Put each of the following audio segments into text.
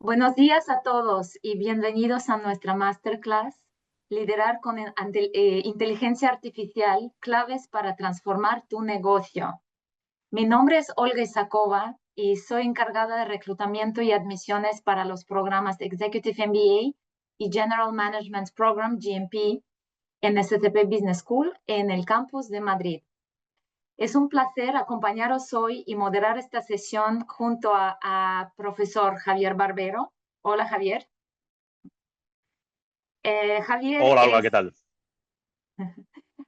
Buenos días a todos y bienvenidos a nuestra masterclass Liderar con Inteligencia Artificial, claves para transformar tu negocio. Mi nombre es Olga Isakova y soy encargada de reclutamiento y admisiones para los programas Executive MBA y General Management Program, GMP, en STP Business School en el campus de Madrid. Es un placer acompañaros hoy y moderar esta sesión junto a profesor Javier Barbero. Hola, Javier. Javier Hola, Olga, es, ¿qué tal?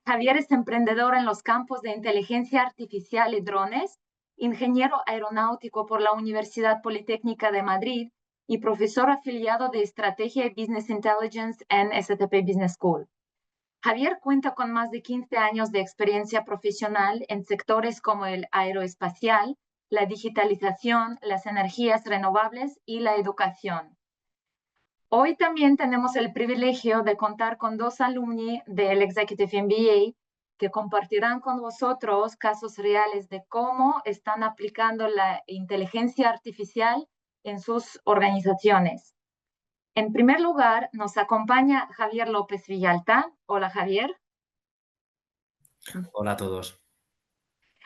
Javier es emprendedor en los campos de inteligencia artificial y drones, ingeniero aeronáutico por la Universidad Politécnica de Madrid y profesor afiliado de Estrategia y Business Intelligence en STP Business School. Javier cuenta con más de 15 años de experiencia profesional en sectores como el aeroespacial, la digitalización, las energías renovables y la educación. Hoy también tenemos el privilegio de contar con dos alumni del Executive MBA que compartirán con vosotros casos reales de cómo están aplicando la inteligencia artificial en sus organizaciones. En primer lugar, nos acompaña Javier López Villalta. Hola, Javier. Hola a todos.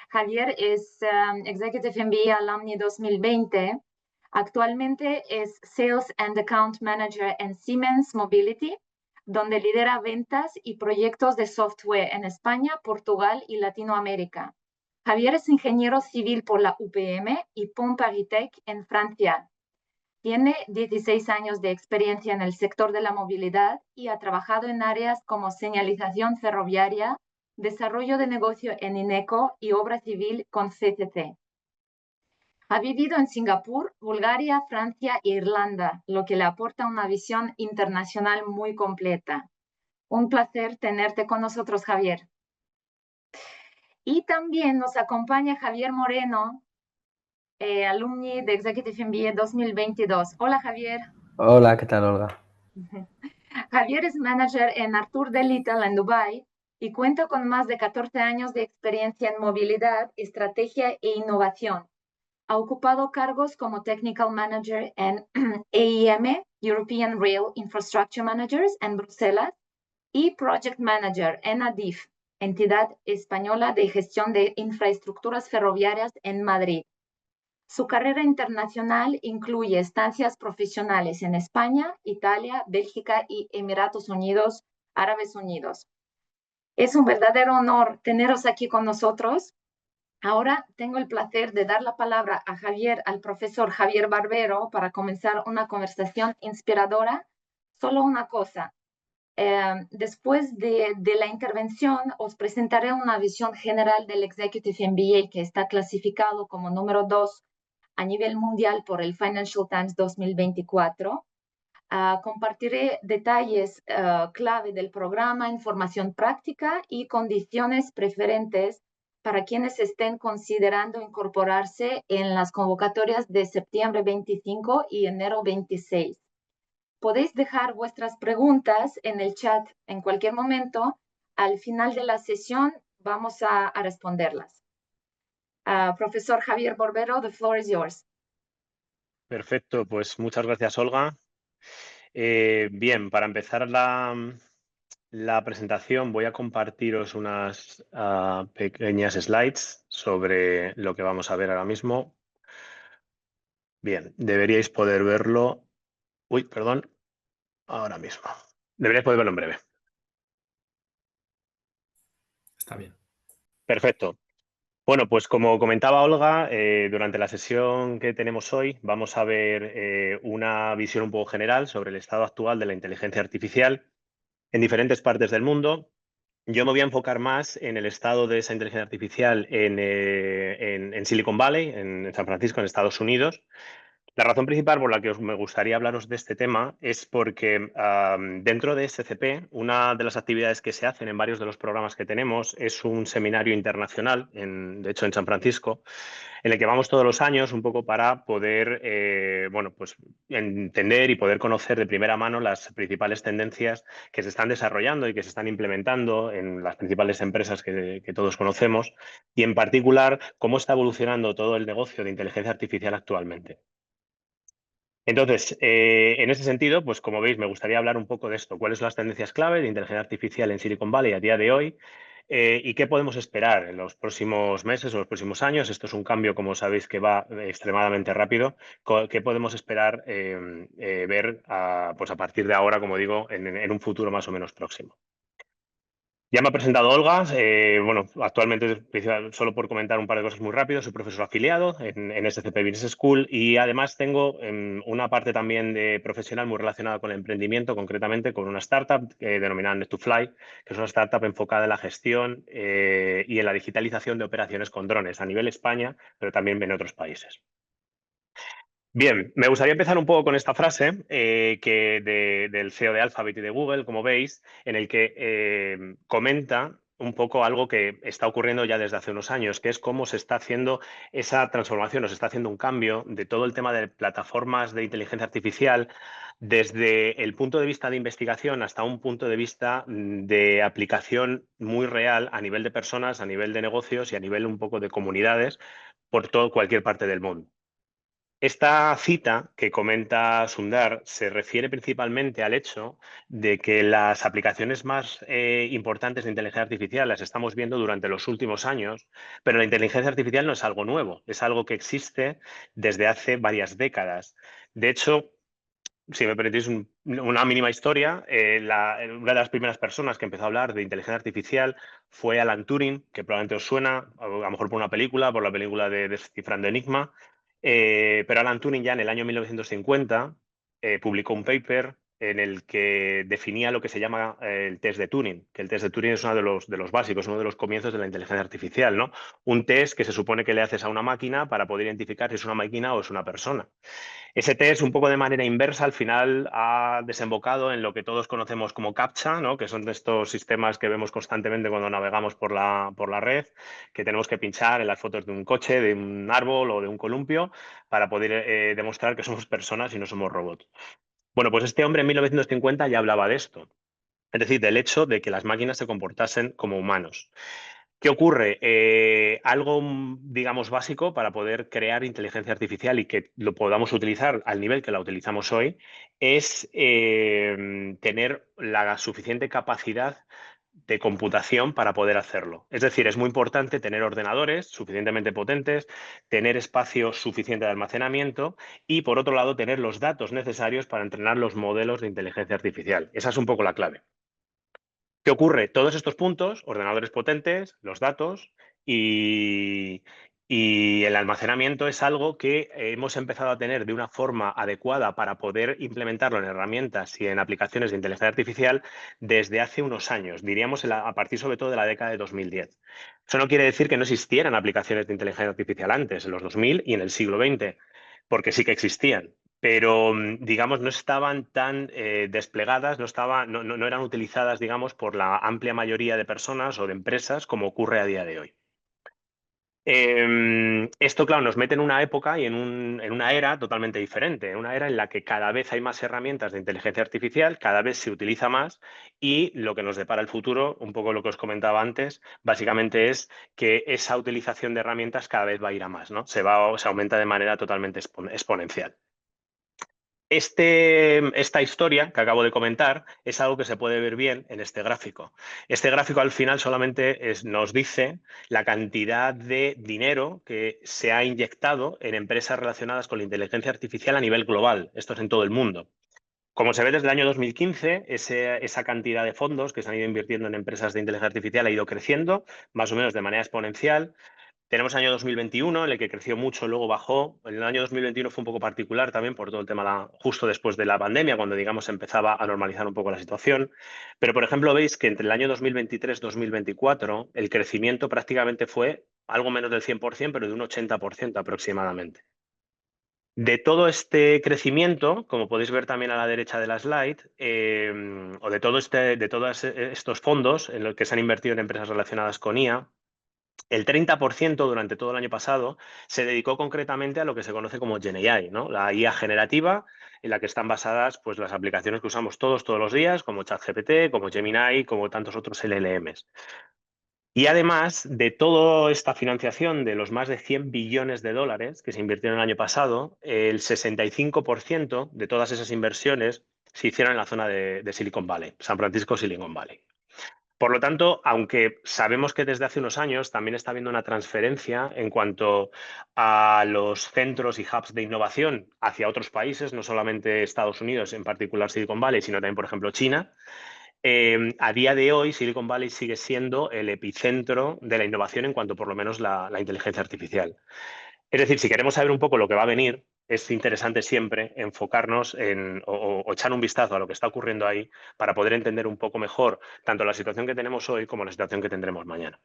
Javier es Executive MBA Alumni 2020. Actualmente es Sales and Account Manager en Siemens Mobility, donde lidera ventas y proyectos de software en España, Portugal y Latinoamérica. Javier es ingeniero civil por la UPM y Pompagitech en Francia. Tiene 16 años de experiencia en el sector de la movilidad y ha trabajado en áreas como señalización ferroviaria, desarrollo de negocio en INECO y obra civil con CCC. Ha vivido en Singapur, Bulgaria, Francia e Irlanda, lo que le aporta una visión internacional muy completa. Un placer tenerte con nosotros, Javier. Y también nos acompaña Javier Moreno, alumni de Executive MBA 2022. Hola, Javier. Hola, ¿qué tal, Olga? Javier es manager en Arthur de Little en Dubai y cuenta con más de 14 años de experiencia en movilidad, estrategia e innovación. Ha ocupado cargos como Technical Manager en AEM, European Rail Infrastructure Managers, en Bruselas, y Project Manager en ADIF, entidad española de gestión de infraestructuras ferroviarias en Madrid. Su carrera internacional incluye estancias profesionales en España, Italia, Bélgica y Emiratos Unidos, Árabes Unidos. Es un verdadero honor teneros aquí con nosotros. Ahora tengo el placer de dar la palabra a Javier, al profesor Javier Barbero, para comenzar una conversación inspiradora. Solo una cosa. Después de la intervención, os presentaré una visión general del Executive MBA que está clasificado como número 2 a nivel mundial por el Financial Times 2024. Compartiré detalles clave del programa, información práctica y condiciones preferentes para quienes estén considerando incorporarse en las convocatorias de septiembre 25 y enero 26. Podéis dejar vuestras preguntas en el chat en cualquier momento. Al final de la sesión vamos a responderlas. Profesor Javier Barbero, the floor is yours. Perfecto, pues muchas gracias, Olga. Bien, para empezar la presentación voy a compartiros unas pequeñas slides sobre lo que vamos a ver ahora mismo. Bien, deberíais poder verlo. Uy, perdón, ahora mismo. Deberíais poder verlo en breve. Está bien. Perfecto. Bueno, pues como comentaba Olga, durante la sesión que tenemos hoy vamos a ver una visión un poco general sobre el estado actual de la inteligencia artificial en diferentes partes del mundo. Yo me voy a enfocar más en el estado de esa inteligencia artificial en Silicon Valley, en San Francisco, en Estados Unidos. La razón principal por la que me gustaría hablaros de este tema es porque dentro de SCP, una de las actividades que se hacen en varios de los programas que tenemos es un seminario internacional, de hecho en San Francisco, en el que vamos todos los años un poco para poder bueno, pues entender y poder conocer de primera mano las principales tendencias que se están desarrollando y que se están implementando en las principales empresas que todos conocemos y en particular cómo está evolucionando todo el negocio de inteligencia artificial actualmente. Entonces, en ese sentido, pues como veis, me gustaría hablar un poco de esto. ¿Cuáles son las tendencias clave de inteligencia artificial en Silicon Valley a día de hoy? ¿Y qué podemos esperar en los próximos meses o los próximos años? Esto es un cambio, como sabéis, que va extremadamente rápido. ¿Qué podemos esperar ver pues a partir de ahora, como digo, en un futuro más o menos próximo? Ya me ha presentado Olga. Bueno, actualmente, solo por comentar un par de cosas muy rápido, soy profesor afiliado en SCP Business School y además tengo una parte también de profesional muy relacionada con el emprendimiento, concretamente con una startup denominada Net2Fly, que es una startup enfocada en la gestión y en la digitalización de operaciones con drones a nivel España, pero también en otros países. Bien, me gustaría empezar un poco con esta frase del CEO de Alphabet y de Google, como veis, en el que comenta un poco algo que está ocurriendo ya desde hace unos años, que es cómo se está haciendo esa transformación, o se está haciendo un cambio de todo el tema de plataformas de inteligencia artificial, desde el punto de vista de investigación hasta un punto de vista de aplicación muy real a nivel de personas, a nivel de negocios y a nivel un poco de comunidades por cualquier parte del mundo. Esta cita que comenta Sundar se refiere principalmente al hecho de que las aplicaciones más importantes de inteligencia artificial las estamos viendo durante los últimos años, pero la inteligencia artificial no es algo nuevo, es algo que existe desde hace varias décadas. De hecho, si me permitís una mínima historia, una de las primeras personas que empezó a hablar de inteligencia artificial fue Alan Turing, que probablemente os suena, a lo mejor por una película, por la película de Descifrando Enigma, pero Alan Turing ya en el año 1950 publicó un paper en el que definía lo que se llama el test de Turing, que el test de Turing es uno de los básicos, uno de los comienzos de la inteligencia artificial, ¿no? Un test que se supone que le haces a una máquina para poder identificar si es una máquina o es una persona. Ese test, un poco de manera inversa, al final ha desembocado en lo que todos conocemos como CAPTCHA, ¿no? Que son de estos sistemas que vemos constantemente cuando navegamos por la red, que tenemos que pinchar en las fotos de un coche, de un árbol o de un columpio para poder demostrar que somos personas y no somos robots. Bueno, pues este hombre en 1950 ya hablaba de esto, es decir, del hecho de que las máquinas se comportasen como humanos. ¿Qué ocurre? Algo, digamos, básico para poder crear inteligencia artificial y que lo podamos utilizar al nivel que la utilizamos hoy es tener la suficiente capacidad de computación para poder hacerlo. Es decir, es muy importante tener ordenadores suficientemente potentes, tener espacio suficiente de almacenamiento y, por otro lado, tener los datos necesarios para entrenar los modelos de inteligencia artificial. Esa es un poco la clave. ¿Qué ocurre? Todos estos puntos, ordenadores potentes, los datos y, y el almacenamiento es algo que hemos empezado a tener de una forma adecuada para poder implementarlo en herramientas y en aplicaciones de inteligencia artificial desde hace unos años, diríamos a partir sobre todo de la década de 2010. Eso no quiere decir que no existieran aplicaciones de inteligencia artificial antes, en los 2000 y en el siglo XX, porque sí que existían, pero digamos no estaban tan desplegadas, no eran utilizadas, digamos, por la amplia mayoría de personas o de empresas como ocurre a día de hoy. Esto, claro, nos mete en una época y en una era totalmente diferente, una era en la que cada vez hay más herramientas de inteligencia artificial, cada vez se utiliza más y lo que nos depara el futuro, un poco lo que os comentaba antes, básicamente es que esa utilización de herramientas cada vez va a ir a más, ¿no? Se aumenta de manera totalmente exponencial. Esta historia que acabo de comentar es algo que se puede ver bien en este gráfico. Este gráfico al final solamente nos dice la cantidad de dinero que se ha inyectado en empresas relacionadas con la inteligencia artificial a nivel global. Esto es en todo el mundo. Como se ve desde el año 2015, esa cantidad de fondos que se han ido invirtiendo en empresas de inteligencia artificial ha ido creciendo, más o menos de manera exponencial. Tenemos el año 2021, en el que creció mucho, luego bajó. El año 2021 fue un poco particular también por todo el tema justo después de la pandemia, cuando, digamos, empezaba a normalizar un poco la situación. Pero, por ejemplo, veis que entre el año 2023 y 2024 el crecimiento prácticamente fue algo menos del 100%, pero de un 80% aproximadamente. De todo este crecimiento, como podéis ver también a la derecha de la slide, o de todos estos fondos en los que se han invertido en empresas relacionadas con IA, el 30% durante todo el año pasado se dedicó concretamente a lo que se conoce como GenAI, ¿no? La IA generativa, en la que están basadas pues, las aplicaciones que usamos todos los días, como ChatGPT, como Gemini, como tantos otros LLMs. Y además de toda esta financiación de los más de 100 billones de dólares que se invirtieron el año pasado, el 65% de todas esas inversiones se hicieron en la zona de Silicon Valley, San Francisco, Silicon Valley. Por lo tanto, aunque sabemos que desde hace unos años también está habiendo una transferencia en cuanto a los centros y hubs de innovación hacia otros países, no solamente Estados Unidos, en particular Silicon Valley, sino también, por ejemplo, China, a día de hoy Silicon Valley sigue siendo el epicentro de la innovación en cuanto por lo menos la inteligencia artificial. Es decir, si queremos saber un poco lo que va a venir, es interesante siempre enfocarnos o echar un vistazo a lo que está ocurriendo ahí para poder entender un poco mejor tanto la situación que tenemos hoy como la situación que tendremos mañana.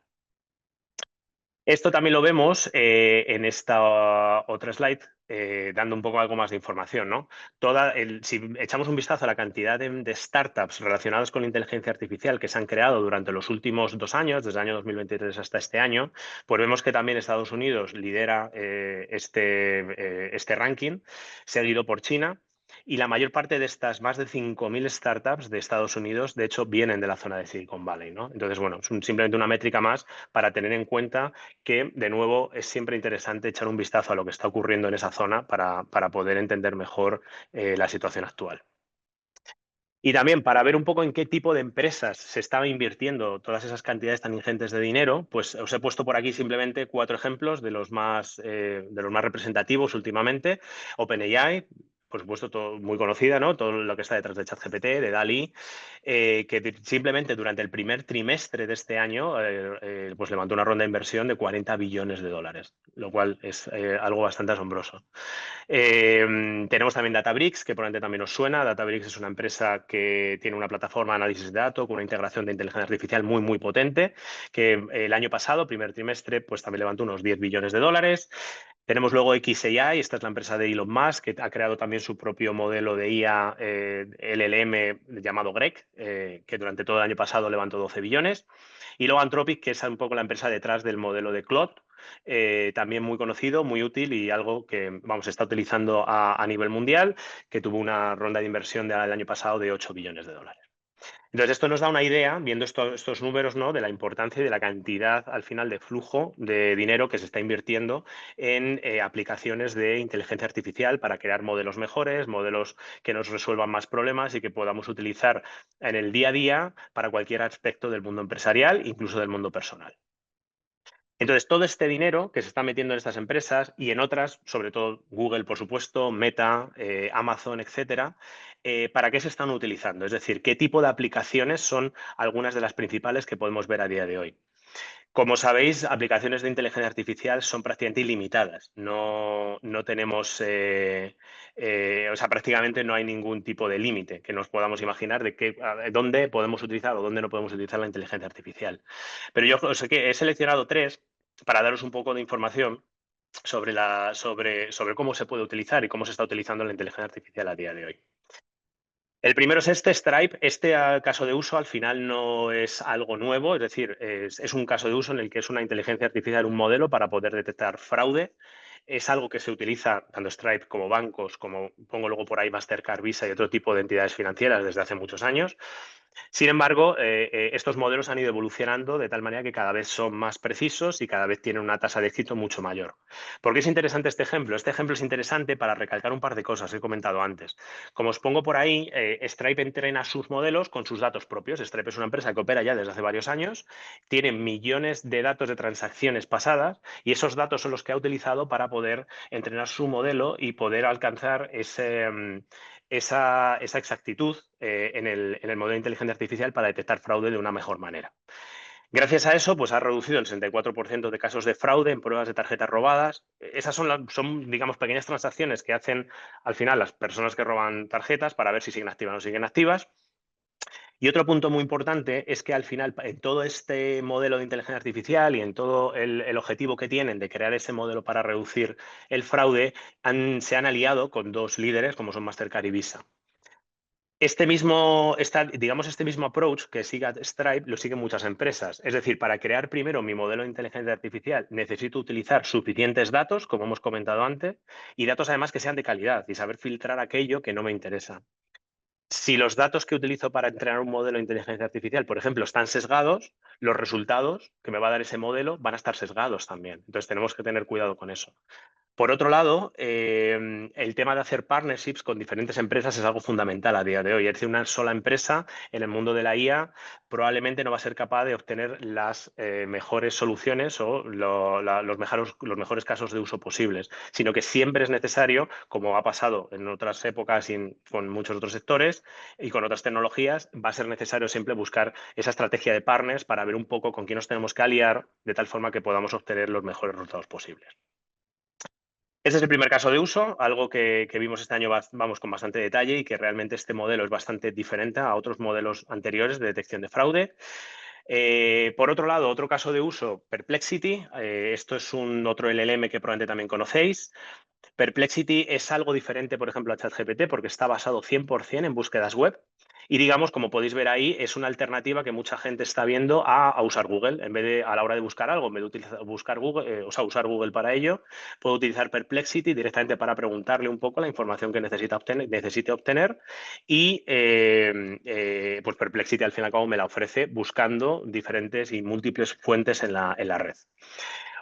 Esto también lo vemos en esta otra slide, dando un poco algo más de información, ¿no? Si echamos un vistazo a la cantidad de startups relacionadas con la inteligencia artificial que se han creado durante los últimos 2 años, desde el año 2023 hasta este año, pues vemos que también Estados Unidos lidera este ranking, seguido por China. Y la mayor parte de estas más de 5.000 startups de Estados Unidos, de hecho, vienen de la zona de Silicon Valley, ¿no? Entonces, bueno, es simplemente una métrica más para tener en cuenta que, de nuevo, es siempre interesante echar un vistazo a lo que está ocurriendo en esa zona para poder entender mejor la situación actual. Y también para ver un poco en qué tipo de empresas se estaba invirtiendo todas esas cantidades tan ingentes de dinero, pues os he puesto por aquí simplemente 4 ejemplos de los más representativos últimamente. OpenAI, por supuesto, muy conocida, ¿no? Todo lo que está detrás de ChatGPT, de DALL-E, que simplemente durante el primer trimestre de este año pues levantó una ronda de inversión de 40 billones de dólares, lo cual es algo bastante asombroso. Tenemos también Databricks, que probablemente también os suena. Databricks es una empresa que tiene una plataforma de análisis de datos con una integración de inteligencia artificial muy, muy potente, que el año pasado, primer trimestre, pues también levantó unos 10 billones de dólares. Tenemos luego XAI, esta es la empresa de Elon Musk, que ha creado también su propio modelo de IA LLM llamado Greg, que durante todo el año pasado levantó 12 billones. Y luego Anthropic, que es un poco la empresa detrás del modelo de Claude, también muy conocido, muy útil y algo que se está utilizando a nivel mundial, que tuvo una ronda de inversión del año pasado de 8 billones de dólares. Entonces, esto nos da una idea, viendo estos números, ¿no?, de la importancia y de la cantidad al final de flujo de dinero que se está invirtiendo en aplicaciones de inteligencia artificial para crear modelos mejores, modelos que nos resuelvan más problemas y que podamos utilizar en el día a día para cualquier aspecto del mundo empresarial, incluso del mundo personal. Entonces, todo este dinero que se está metiendo en estas empresas y en otras, sobre todo Google, por supuesto, Meta, Amazon, etcétera, ¿para qué se están utilizando? Es decir, ¿qué tipo de aplicaciones son algunas de las principales que podemos ver a día de hoy? Como sabéis, aplicaciones de inteligencia artificial son prácticamente ilimitadas. No tenemos, prácticamente no hay ningún tipo de límite que nos podamos imaginar de dónde podemos utilizar o dónde no podemos utilizar la inteligencia artificial. Pero yo sé que he seleccionado 3 para daros un poco de información sobre cómo se puede utilizar y cómo se está utilizando la inteligencia artificial a día de hoy. El primero es Stripe. Este caso de uso al final no es algo nuevo, es decir, es un caso de uso en el que es una inteligencia artificial, un modelo para poder detectar fraude. Es algo que se utiliza tanto Stripe como bancos, como pongo luego por ahí Mastercard, Visa y otro tipo de entidades financieras desde hace muchos años. Sin embargo, estos modelos han ido evolucionando de tal manera que cada vez son más precisos y cada vez tienen una tasa de éxito mucho mayor. ¿Por qué es interesante este ejemplo? Este ejemplo es interesante para recalcar un par de cosas que he comentado antes. Como os pongo por ahí, Stripe entrena sus modelos con sus datos propios. Stripe es una empresa que opera ya desde hace varios años, tiene millones de datos de transacciones pasadas y esos datos son los que ha utilizado para poder entrenar su modelo y poder alcanzar esa exactitud en el modelo de inteligencia artificial para detectar fraude de una mejor manera. Gracias a eso, pues ha reducido el 64% de casos de fraude en pruebas de tarjetas robadas. Esas son, digamos, pequeñas transacciones que hacen al final las personas que roban tarjetas para ver si siguen activas o no siguen activas. Y otro punto muy importante es que al final, en todo este modelo de inteligencia artificial y en todo el objetivo que tienen de crear ese modelo para reducir el fraude, se han aliado con 2 líderes como son Mastercard y Visa. Este mismo approach que sigue Stripe lo siguen muchas empresas. Es decir, para crear primero mi modelo de inteligencia artificial necesito utilizar suficientes datos, como hemos comentado antes, y datos además que sean de calidad y saber filtrar aquello que no me interesa. Si los datos que utilizo para entrenar un modelo de inteligencia artificial, por ejemplo, están sesgados, los resultados que me va a dar ese modelo van a estar sesgados también. Entonces tenemos que tener cuidado con eso. Por otro lado, el tema de hacer partnerships con diferentes empresas es algo fundamental a día de hoy. Es decir, una sola empresa en el mundo de la IA probablemente no va a ser capaz de obtener las mejores soluciones o los mejores casos de uso posibles, sino que siempre es necesario, como ha pasado en otras épocas y con muchos otros sectores y con otras tecnologías, va a ser necesario siempre buscar esa estrategia de partners para ver un poco con quién nos tenemos que aliar de tal forma que podamos obtener los mejores resultados posibles. Ese es el primer caso de uso, algo que vimos este año, vamos, con bastante detalle y que realmente este modelo es bastante diferente a otros modelos anteriores de detección de fraude. Por otro lado, otro caso de uso, Perplexity. Esto es otro LLM que probablemente también conocéis. Perplexity es algo diferente, por ejemplo, a ChatGPT porque está basado 100% en búsquedas web. Y digamos, como podéis ver ahí, es una alternativa que mucha gente está viendo a usar Google. En vez de, a la hora de buscar algo, en vez de buscar Google, usar Google para ello, puedo utilizar Perplexity directamente para preguntarle un poco la información que necesite obtener y pues Perplexity al fin y al cabo me la ofrece buscando diferentes y múltiples fuentes en la red.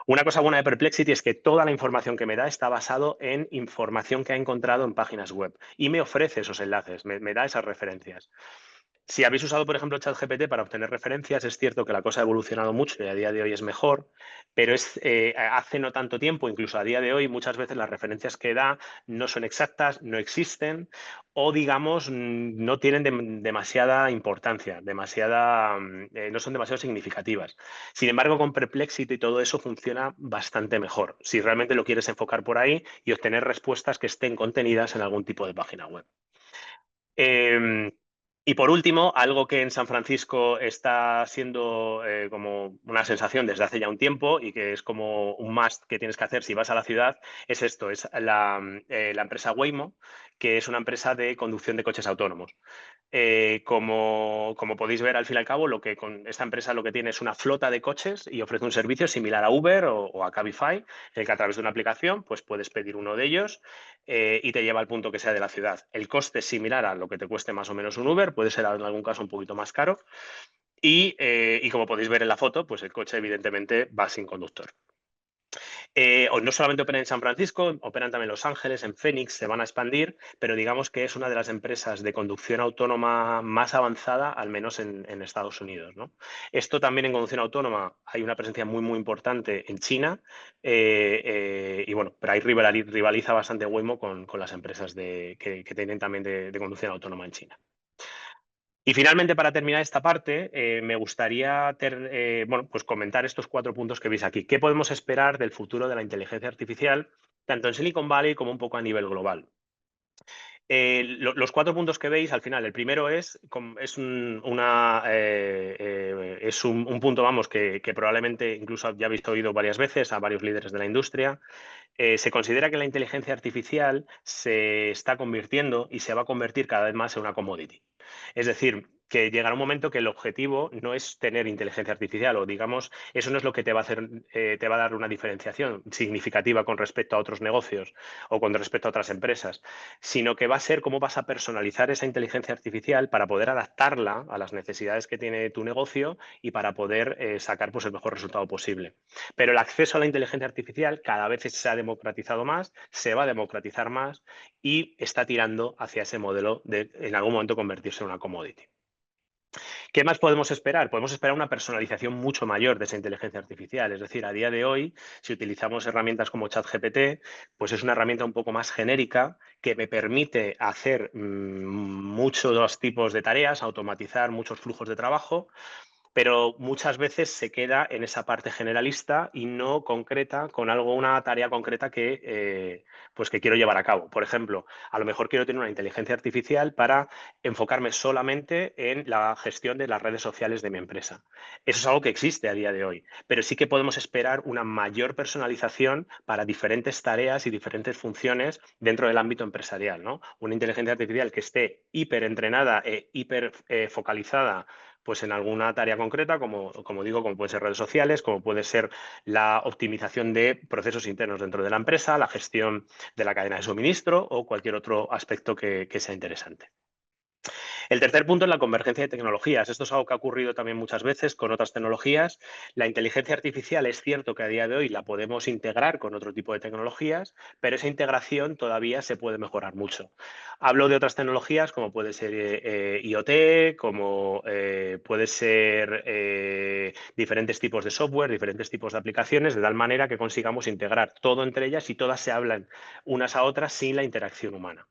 Una cosa buena de Perplexity es que toda la información que me da está basado en información que ha encontrado en páginas web y me ofrece esos enlaces, me da esas referencias. Si habéis usado, por ejemplo, ChatGPT para obtener referencias, es cierto que la cosa ha evolucionado mucho y a día de hoy es mejor, pero hace no tanto tiempo, incluso a día de hoy, muchas veces las referencias que da no son exactas, no existen o, digamos, no tienen demasiada importancia, no son demasiado significativas. Sin embargo, con Perplexity todo eso funciona bastante mejor, si realmente lo quieres enfocar por ahí y obtener respuestas que estén contenidas en algún tipo de página web. Y por último, algo que en San Francisco está siendo como una sensación desde hace ya un tiempo y que es como un must que tienes que hacer si vas a la ciudad, es esto, es la empresa Waymo, que es una empresa de conducción de coches autónomos. Como podéis ver, al fin y al cabo, con esta empresa lo que tiene es una flota de coches y ofrece un servicio similar a Uber o a Cabify, en el que a través de una aplicación pues puedes pedir uno de ellos y te lleva al punto que sea de la ciudad. El coste es similar a lo que te cueste más o menos un Uber, puede ser en algún caso un poquito más caro. Y como podéis ver en la foto, pues el coche evidentemente va sin conductor. No solamente operan en San Francisco, operan también en Los Ángeles, en Phoenix, se van a expandir, pero digamos que es una de las empresas de conducción autónoma más avanzada, al menos en Estados Unidos, ¿no? Esto también en conducción autónoma hay una presencia muy, muy importante en China y bueno, pero ahí rivaliza bastante Waymo con las empresas que tienen también de conducción autónoma en China. Y finalmente, para terminar esta parte, me gustaría bueno, pues comentar estos 4 puntos que veis aquí. ¿Qué podemos esperar del futuro de la inteligencia artificial, tanto en Silicon Valley como un poco a nivel global? Los 4 puntos que veis, al final, el primero es un punto, vamos, que probablemente incluso ya habéis oído varias veces a varios líderes de la industria. Se considera que la inteligencia artificial se está convirtiendo y se va a convertir cada vez más en una commodity. Es decir, que llegará un momento que el objetivo no es tener inteligencia artificial o, digamos, eso no es lo que te va a hacer, te va a dar una diferenciación significativa con respecto a otros negocios o con respecto a otras empresas, sino que va a ser cómo vas a personalizar esa inteligencia artificial para poder adaptarla a las necesidades que tiene tu negocio y para poder sacar pues, el mejor resultado posible. Pero el acceso a la inteligencia artificial cada vez se ha democratizado más, se va a democratizar más y está tirando hacia ese modelo de en algún momento convertirse en una commodity. ¿Qué más podemos esperar? Podemos esperar una personalización mucho mayor de esa inteligencia artificial. Es decir, a día de hoy, si utilizamos herramientas como ChatGPT, pues es una herramienta un poco más genérica que me permite hacer muchos tipos de tareas, automatizar muchos flujos de trabajo, pero muchas veces se queda en esa parte generalista y no concreta con una tarea concreta pues que quiero llevar a cabo. Por ejemplo, a lo mejor quiero tener una inteligencia artificial para enfocarme solamente en la gestión de las redes sociales de mi empresa. Eso es algo que existe a día de hoy, pero sí que podemos esperar una mayor personalización para diferentes tareas y diferentes funciones dentro del ámbito empresarial, ¿no? Una inteligencia artificial que esté hiperentrenada e hiper focalizada pues en alguna tarea concreta, como digo, como pueden ser redes sociales, como puede ser la optimización de procesos internos dentro de la empresa, la gestión de la cadena de suministro o cualquier otro aspecto que sea interesante. El tercer punto es la convergencia de tecnologías. Esto es algo que ha ocurrido también muchas veces con otras tecnologías. La inteligencia artificial es cierto que a día de hoy la podemos integrar con otro tipo de tecnologías, pero esa integración todavía se puede mejorar mucho. Hablo de otras tecnologías como puede ser IoT, como puede ser diferentes tipos de software, diferentes tipos de aplicaciones, de tal manera que consigamos integrar todo entre ellas y todas se hablan unas a otras sin la interacción humana.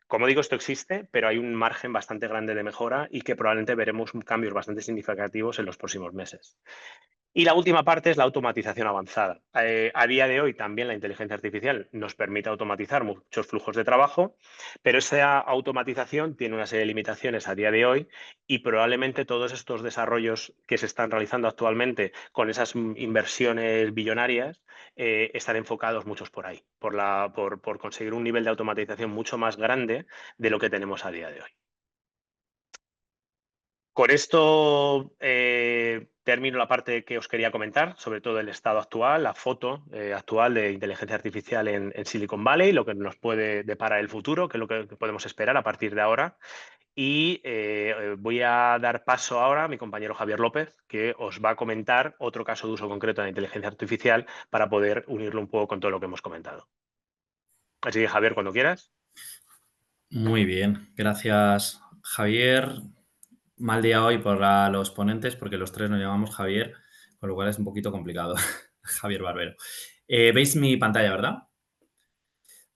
Como digo, esto existe, pero hay un margen bastante grande de mejora y que probablemente veremos cambios bastante significativos en los próximos meses. Y la última parte es la automatización avanzada. A día de hoy también la inteligencia artificial nos permite automatizar muchos flujos de trabajo, pero esa automatización tiene una serie de limitaciones a día de hoy y probablemente todos estos desarrollos que se están realizando actualmente con esas inversiones billonarias están enfocados muchos por ahí, por conseguir un nivel de automatización mucho más grande de lo que tenemos a día de hoy. Con esto termino la parte que os quería comentar, sobre todo el estado actual, la foto actual de inteligencia artificial en Silicon Valley, lo que nos puede deparar el futuro, que es lo que podemos esperar a partir de ahora. Y voy a dar paso ahora a mi compañero Javier López, que os va a comentar otro caso de uso concreto de la inteligencia artificial para poder unirlo un poco con todo lo que hemos comentado. Así que, Javier, cuando quieras. Muy bien, gracias, Javier. Mal día hoy para los ponentes porque los tres nos llamamos Javier, con lo cual es un poquito complicado. Javier Barbero. ¿Veis mi pantalla, verdad?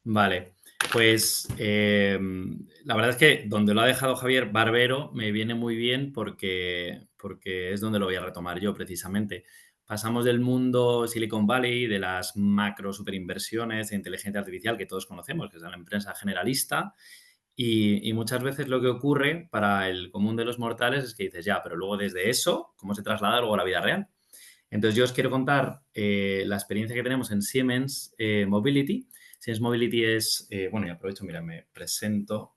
Vale, pues la verdad es que donde lo ha dejado Javier Barbero me viene muy bien porque es donde lo voy a retomar yo precisamente. Pasamos del mundo Silicon Valley, de las macro superinversiones de inteligencia artificial que todos conocemos, que es la empresa generalista, y muchas veces lo que ocurre para el común de los mortales es que dices, ya, pero luego desde eso, ¿cómo se traslada luego a la vida real? Entonces, yo os quiero contar la experiencia que tenemos en Siemens Mobility. Siemens Mobility es, bueno, y aprovecho, mira, me presento,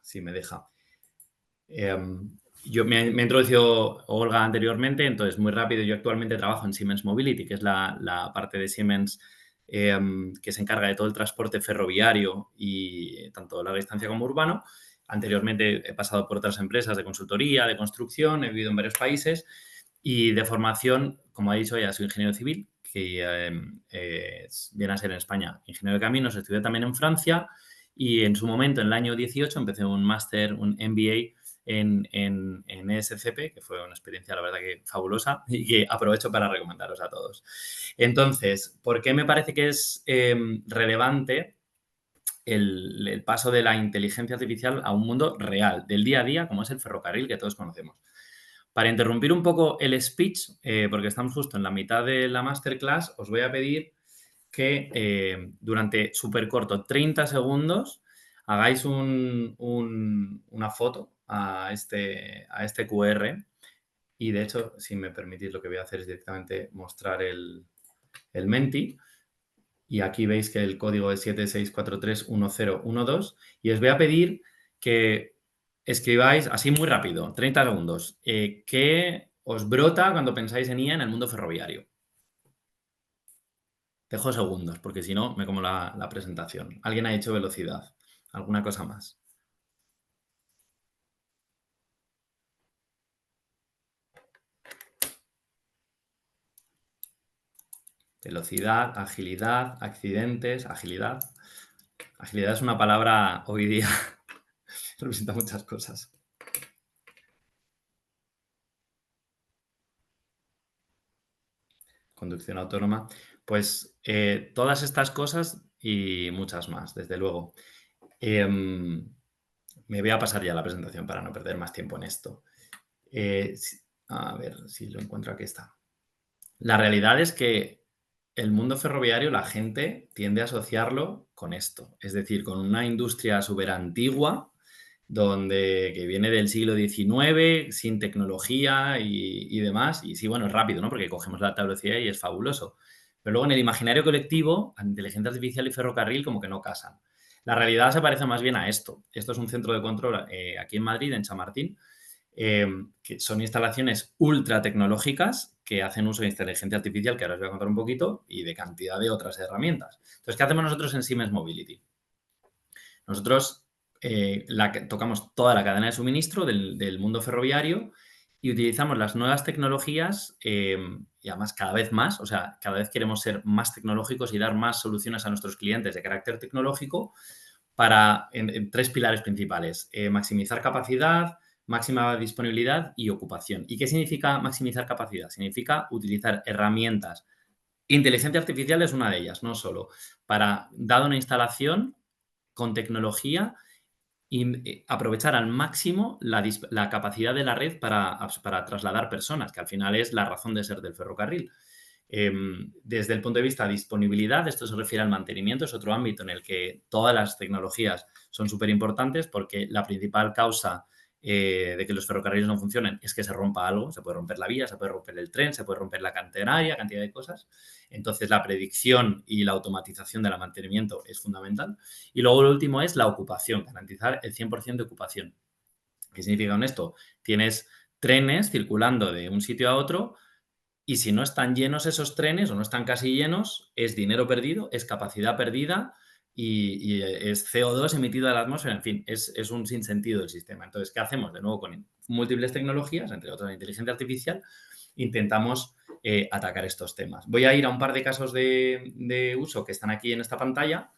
si me deja. Yo me ha introducido Olga anteriormente, entonces muy rápido. Yo actualmente trabajo en Siemens Mobility, que es la parte de Siemens que se encarga de todo el transporte ferroviario y tanto de larga distancia como urbano. Anteriormente he pasado por otras empresas de consultoría, de construcción, he vivido en varios países y de formación, como ha dicho ella, soy ingeniero civil, que viene a ser en España ingeniero de caminos, estudié también en Francia y en su momento, en el año 18, empecé un máster, un MBA en ESCP, que fue una experiencia, la verdad, que fabulosa y que aprovecho para recomendaros a todos. Entonces, ¿por qué me parece que es relevante el paso de la inteligencia artificial a un mundo real, del día a día, como es el ferrocarril que todos conocemos? Para interrumpir un poco el speech, porque estamos justo en la mitad de la masterclass, os voy a pedir que durante súper corto, 30 segundos, hagáis una foto a este QR. Y de hecho, si me permitís, lo que voy a hacer es directamente mostrar el Menti. Y aquí veis que el código es 76431012. Y os voy a pedir que escribáis así muy rápido, 30 segundos, ¿qué os brota cuando pensáis en IA en el mundo ferroviario? Dejo segundos, porque si no me como la presentación. ¿Alguien ha hecho velocidad? ¿Alguna cosa más? Velocidad, agilidad, accidentes, agilidad. Agilidad es una palabra hoy día representa muchas cosas. Conducción autónoma. Pues todas estas cosas y muchas más, desde luego. Me voy a pasar ya la presentación para no perder más tiempo en esto. A ver si lo encuentro, aquí está. La realidad es que el mundo ferroviario, la gente tiende a asociarlo con esto, es decir, con una industria súper antigua, que viene del siglo XIX, sin tecnología y demás. Y sí, bueno, es rápido, ¿no? Porque cogemos la alta velocidad y es fabuloso. Pero luego en el imaginario colectivo, la inteligencia artificial y ferrocarril como que no casan. La realidad se parece más bien a esto. Esto es un centro de control aquí en Madrid, en Chamartín, que son instalaciones ultra tecnológicas que hacen uso de inteligencia artificial, que ahora os voy a contar un poquito, y de cantidad de otras herramientas. Entonces, ¿qué hacemos nosotros en Siemens Mobility? Nosotros tocamos toda la cadena de suministro del mundo ferroviario y utilizamos las nuevas tecnologías y además cada vez más, o sea, cada vez queremos ser más tecnológicos y dar más soluciones a nuestros clientes de carácter tecnológico en 3 pilares principales. Maximizar capacidad, máxima disponibilidad y ocupación. ¿Y qué significa maximizar capacidad? Significa utilizar herramientas. Inteligencia artificial es una de ellas, no solo para, dada una instalación con tecnología, y aprovechar al máximo la capacidad de la red para trasladar personas, que al final es la razón de ser del ferrocarril. Desde el punto de vista de disponibilidad, esto se refiere al mantenimiento, es otro ámbito en el que todas las tecnologías son súper importantes porque la principal causa de que los ferrocarriles no funcionen es que se rompa algo, se puede romper la vía, se puede romper el tren, se puede romper la catenaria, cantidad de cosas. Entonces, la predicción y la automatización del mantenimiento es fundamental. Y luego lo último es la ocupación, garantizar el 100% de ocupación. ¿Qué significa con esto? Tienes trenes circulando de un sitio a otro y si no están llenos esos trenes o no están casi llenos, es dinero perdido, es capacidad perdida y es CO2 emitido a la atmósfera. En fin, es un sinsentido el sistema. Entonces, ¿qué hacemos? De nuevo, con múltiples tecnologías, entre otras la inteligencia artificial, intentamos atacar estos temas. Voy a ir a un par de casos de uso que están aquí en esta pantalla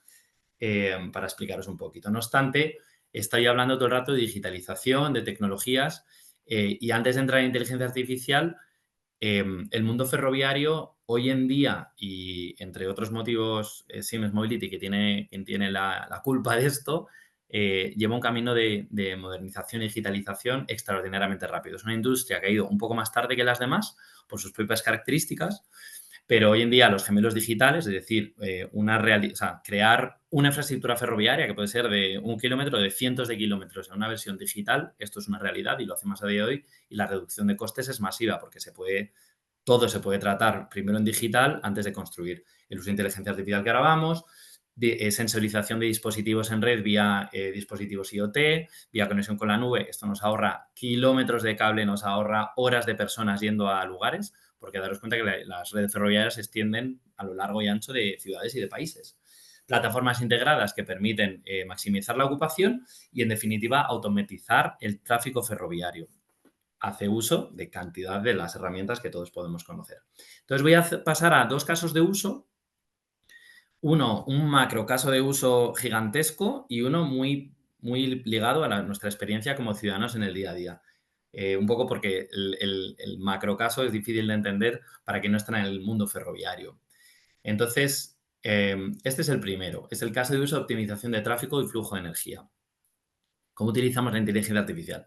para explicaros un poquito. No obstante, estoy hablando todo el rato de digitalización, de tecnologías y antes de entrar en inteligencia artificial, el mundo ferroviario hoy en día, y entre otros motivos, Siemens Mobility, quien tiene la culpa de esto, lleva un camino de modernización y digitalización extraordinariamente rápido. Es una industria que ha ido un poco más tarde que las demás por sus propias características, pero hoy en día los gemelos digitales, es decir, crear una infraestructura ferroviaria que puede ser de 1 kilómetro, de cientos de kilómetros en una versión digital, esto es una realidad y lo hacemos a día de hoy y la reducción de costes es masiva porque todo se puede tratar primero en digital antes de construir. El uso de inteligencia artificial que ahora vamos, sensorización de dispositivos en red vía dispositivos IoT, vía conexión con la nube. Esto nos ahorra kilómetros de cable, nos ahorra horas de personas yendo a lugares, porque daros cuenta que las redes ferroviarias se extienden a lo largo y ancho de ciudades y de países. Plataformas integradas que permiten maximizar la ocupación y, en definitiva, automatizar el tráfico ferroviario. Hace uso de cantidad de las herramientas que todos podemos conocer. Entonces, voy a pasar a 2 casos de uso. Uno, un macro caso de uso gigantesco y uno muy, muy ligado a nuestra experiencia como ciudadanos en el día a día. Un poco porque el macro caso es difícil de entender para quien no está en el mundo ferroviario. Entonces, este es el primero. Es el caso de uso de optimización de tráfico y flujo de energía. ¿Cómo utilizamos la inteligencia artificial?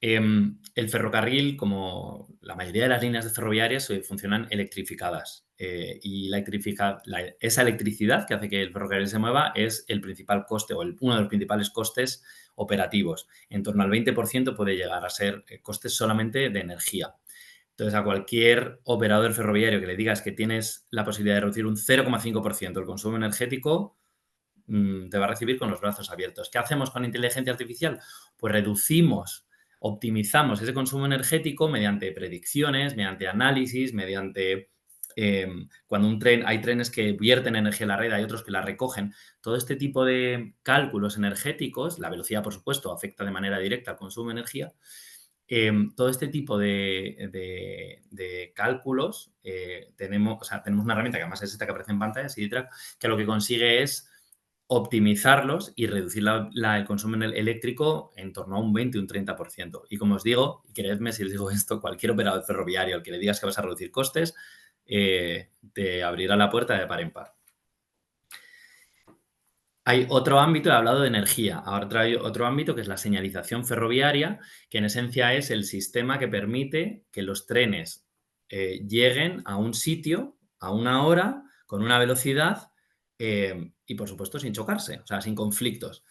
El ferrocarril, como la mayoría de las líneas ferroviarias, funcionan electrificadas y esa electricidad que hace que el ferrocarril se mueva es el principal coste o uno de los principales costes operativos. En torno al 20% puede llegar a ser costes solamente de energía. Entonces, a cualquier operador ferroviario que le digas que tienes la posibilidad de reducir un 0,5% el consumo energético, te va a recibir con los brazos abiertos. ¿Qué hacemos con inteligencia artificial? Pues optimizamos ese consumo energético mediante predicciones, mediante análisis, mediante cuando hay trenes que vierten energía en la red, hay otros que la recogen. Todo este tipo de cálculos energéticos, la velocidad, por supuesto, afecta de manera directa al consumo de energía. Todo este tipo de cálculos tenemos una herramienta que además es esta que aparece en pantalla, Siditrack, que lo que consigue es optimizarlos y reducir el consumo eléctrico en torno a un 20 o un 30%. Y como os digo, y creedme si os digo esto, cualquier operador ferroviario al que le digas que vas a reducir costes, te abrirá la puerta de par en par. Hay otro ámbito, he hablado de energía, ahora hay otro ámbito que es la señalización ferroviaria, que en esencia es el sistema que permite que los trenes lleguen a un sitio a una hora con una velocidad y, por supuesto, sin chocarse, o sea, sin conflictos.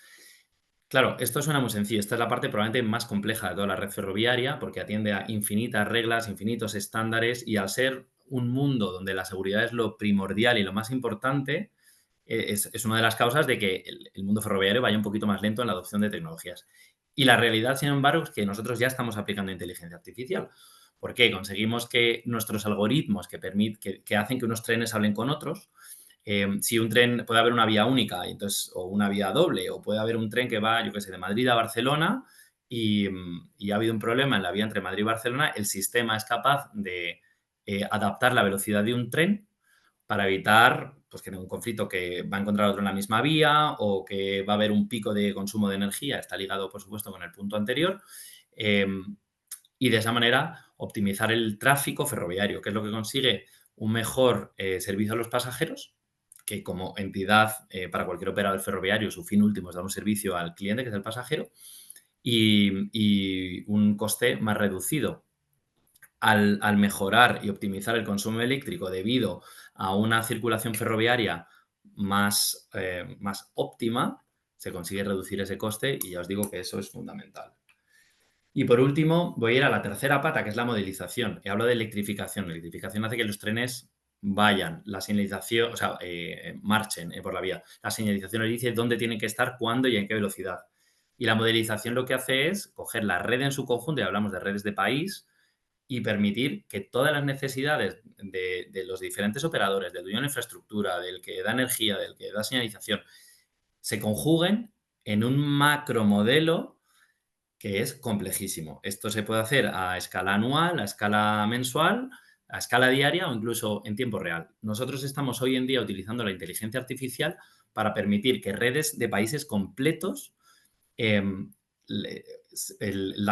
Claro, esto suena muy sencillo. Esta es la parte probablemente más compleja de toda la red ferroviaria porque atiende a infinitas reglas, infinitos estándares y al ser un mundo donde la seguridad es lo primordial y lo más importante, es una de las causas de que el mundo ferroviario vaya un poquito más lento en la adopción de tecnologías. Y la realidad, sin embargo, es que nosotros ya estamos aplicando inteligencia artificial. ¿Por qué? Conseguimos que nuestros algoritmos que hacen que unos trenes hablen con otros, Si un tren, puede haber una vía única o una vía doble, o puede haber un tren que va, yo qué sé, de Madrid a Barcelona y ha habido un problema en la vía entre Madrid y Barcelona, el sistema es capaz de adaptar la velocidad de un tren para evitar pues, que en un conflicto que va a encontrar otro en la misma vía o que va a haber un pico de consumo de energía, está ligado, por supuesto, con el punto anterior, y de esa manera optimizar el tráfico ferroviario, que es lo que consigue un mejor servicio a los pasajeros, que como entidad para cualquier operador ferroviario, su fin último es dar un servicio al cliente, que es el pasajero, y un coste más reducido. Al mejorar y optimizar el consumo eléctrico debido a una circulación ferroviaria más óptima, se consigue reducir ese coste y ya os digo que eso es fundamental. Y por último, voy a ir a la tercera pata, que es la modelización. He hablado de electrificación. La electrificación hace que los trenes vayan, la señalización, o sea, marchen por la vía. La señalización les dice dónde tienen que estar, cuándo y en qué velocidad. Y la modelización lo que hace es coger la red en su conjunto, y hablamos de redes de país, y permitir que todas las necesidades de los diferentes operadores, del dueño de infraestructura, del que da energía, del que da señalización, se conjuguen en un macromodelo que es complejísimo. Esto se puede hacer a escala anual, a escala mensual, a escala diaria o incluso en tiempo real. Nosotros estamos hoy en día utilizando la inteligencia artificial para permitir que redes de países completos, la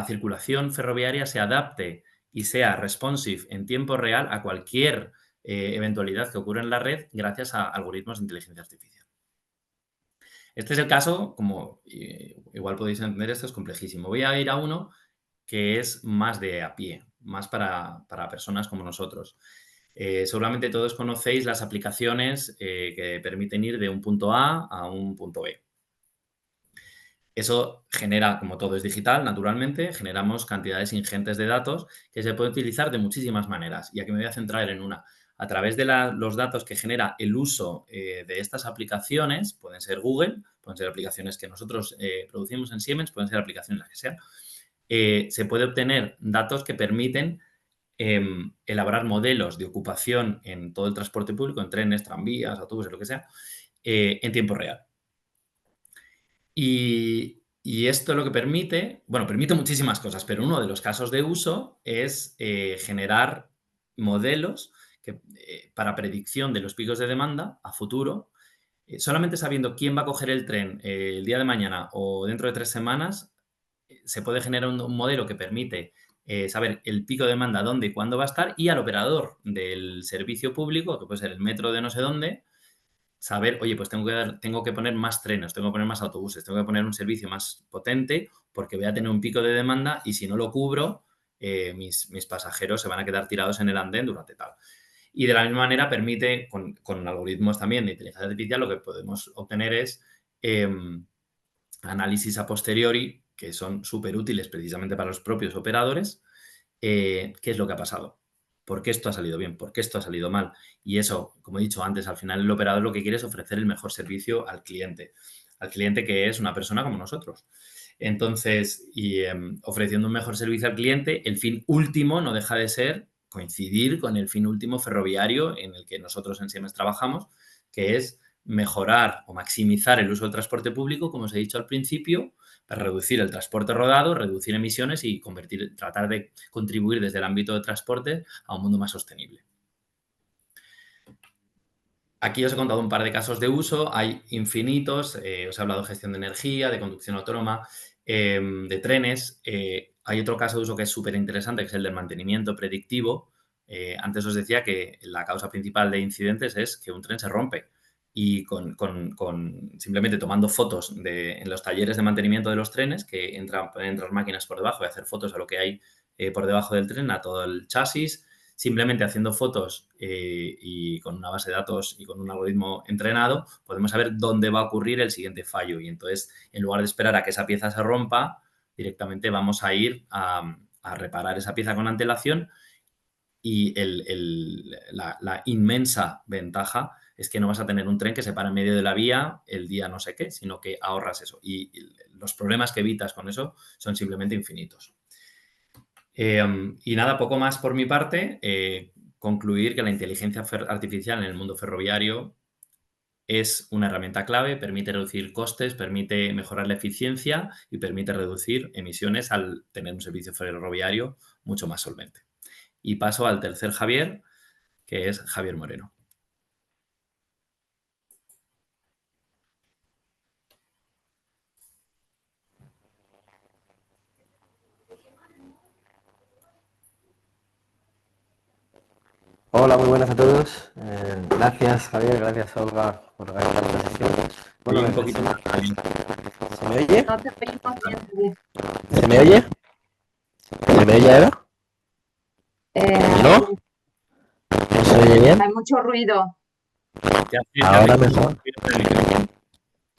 circulación ferroviaria se adapte y sea responsive en tiempo real a cualquier eventualidad que ocurra en la red gracias a algoritmos de inteligencia artificial. Este es el caso, como igual podéis entender, esto es complejísimo. Voy a ir a uno que es más de a pie, más para personas como nosotros. Seguramente todos conocéis las aplicaciones que permiten ir de un punto A a un punto B. Eso genera, como todo es digital, naturalmente, generamos cantidades ingentes de datos que se pueden utilizar de muchísimas maneras. Y aquí me voy a centrar en una. A través de los datos que genera el uso de estas aplicaciones, pueden ser Google, pueden ser aplicaciones que nosotros producimos en Siemens, pueden ser aplicaciones las que sean, se puede obtener datos que permiten elaborar modelos de ocupación en todo el transporte público, en trenes, tranvías, autobuses, lo que sea, en tiempo real. Y esto lo que permite, bueno, permite muchísimas cosas, pero uno de los casos de uso es generar modelos para predicción de los picos de demanda a futuro. Solamente sabiendo quién va a coger el tren el día de mañana o dentro de 3 semanas, se puede generar un modelo que permite saber el pico de demanda, dónde y cuándo va a estar, y al operador del servicio público, que puede ser el metro de no sé dónde, saber, oye, pues tengo que poner más trenes, tengo que poner más autobuses, tengo que poner un servicio más potente porque voy a tener un pico de demanda y si no lo cubro, mis pasajeros se van a quedar tirados en el andén durante tal. Y de la misma manera permite, con algoritmos también de inteligencia artificial, lo que podemos obtener es análisis a posteriori que son súper útiles precisamente para los propios operadores. ¿Qué es lo que ha pasado? ¿Por qué esto ha salido bien? ¿Por qué esto ha salido mal? Y eso, como he dicho antes, al final el operador lo que quiere es ofrecer el mejor servicio al cliente que es una persona como nosotros. Entonces, ofreciendo un mejor servicio al cliente, el fin último no deja de ser coincidir con el fin último ferroviario en el que nosotros en Siemens trabajamos, que es mejorar o maximizar el uso del transporte público, como os he dicho al principio, para reducir el transporte rodado, reducir emisiones y tratar de contribuir desde el ámbito de transporte a un mundo más sostenible. Aquí os he contado un par de casos de uso, hay infinitos, os he hablado de gestión de energía, de conducción autónoma, de trenes. Hay otro caso de uso que es súper interesante, que es el del mantenimiento predictivo. Antes os decía que la causa principal de incidentes es que un tren se rompe y simplemente tomando fotos en los talleres de mantenimiento de los trenes, que pueden entrar máquinas por debajo y hacer fotos a lo que hay por debajo del tren, a todo el chasis. Simplemente haciendo fotos y con una base de datos y con un algoritmo entrenado, podemos saber dónde va a ocurrir el siguiente fallo. Y entonces, en lugar de esperar a que esa pieza se rompa, directamente vamos a ir a reparar esa pieza con antelación. Y la inmensa ventaja es que no vas a tener un tren que se para en medio de la vía el día no sé qué, sino que ahorras eso. Y los problemas que evitas con eso son simplemente infinitos. Y nada, poco más por mi parte. Concluir que la inteligencia artificial en el mundo ferroviario es una herramienta clave, permite reducir costes, permite mejorar la eficiencia y permite reducir emisiones al tener un servicio ferroviario mucho más solvente. Y paso al tercer Javier, que es Javier Moreno. Hola, muy buenas a todos. Gracias, Javier, gracias, Olga, por organizar esta sesión. Bueno, Oye, un poquito más. ¿se me oye? No te oímos bien, Javier. ¿Se me oye? ¿Se me oye ahora? ¿No? ¿No se oye bien? Hay mucho ruido. Ahora mejor.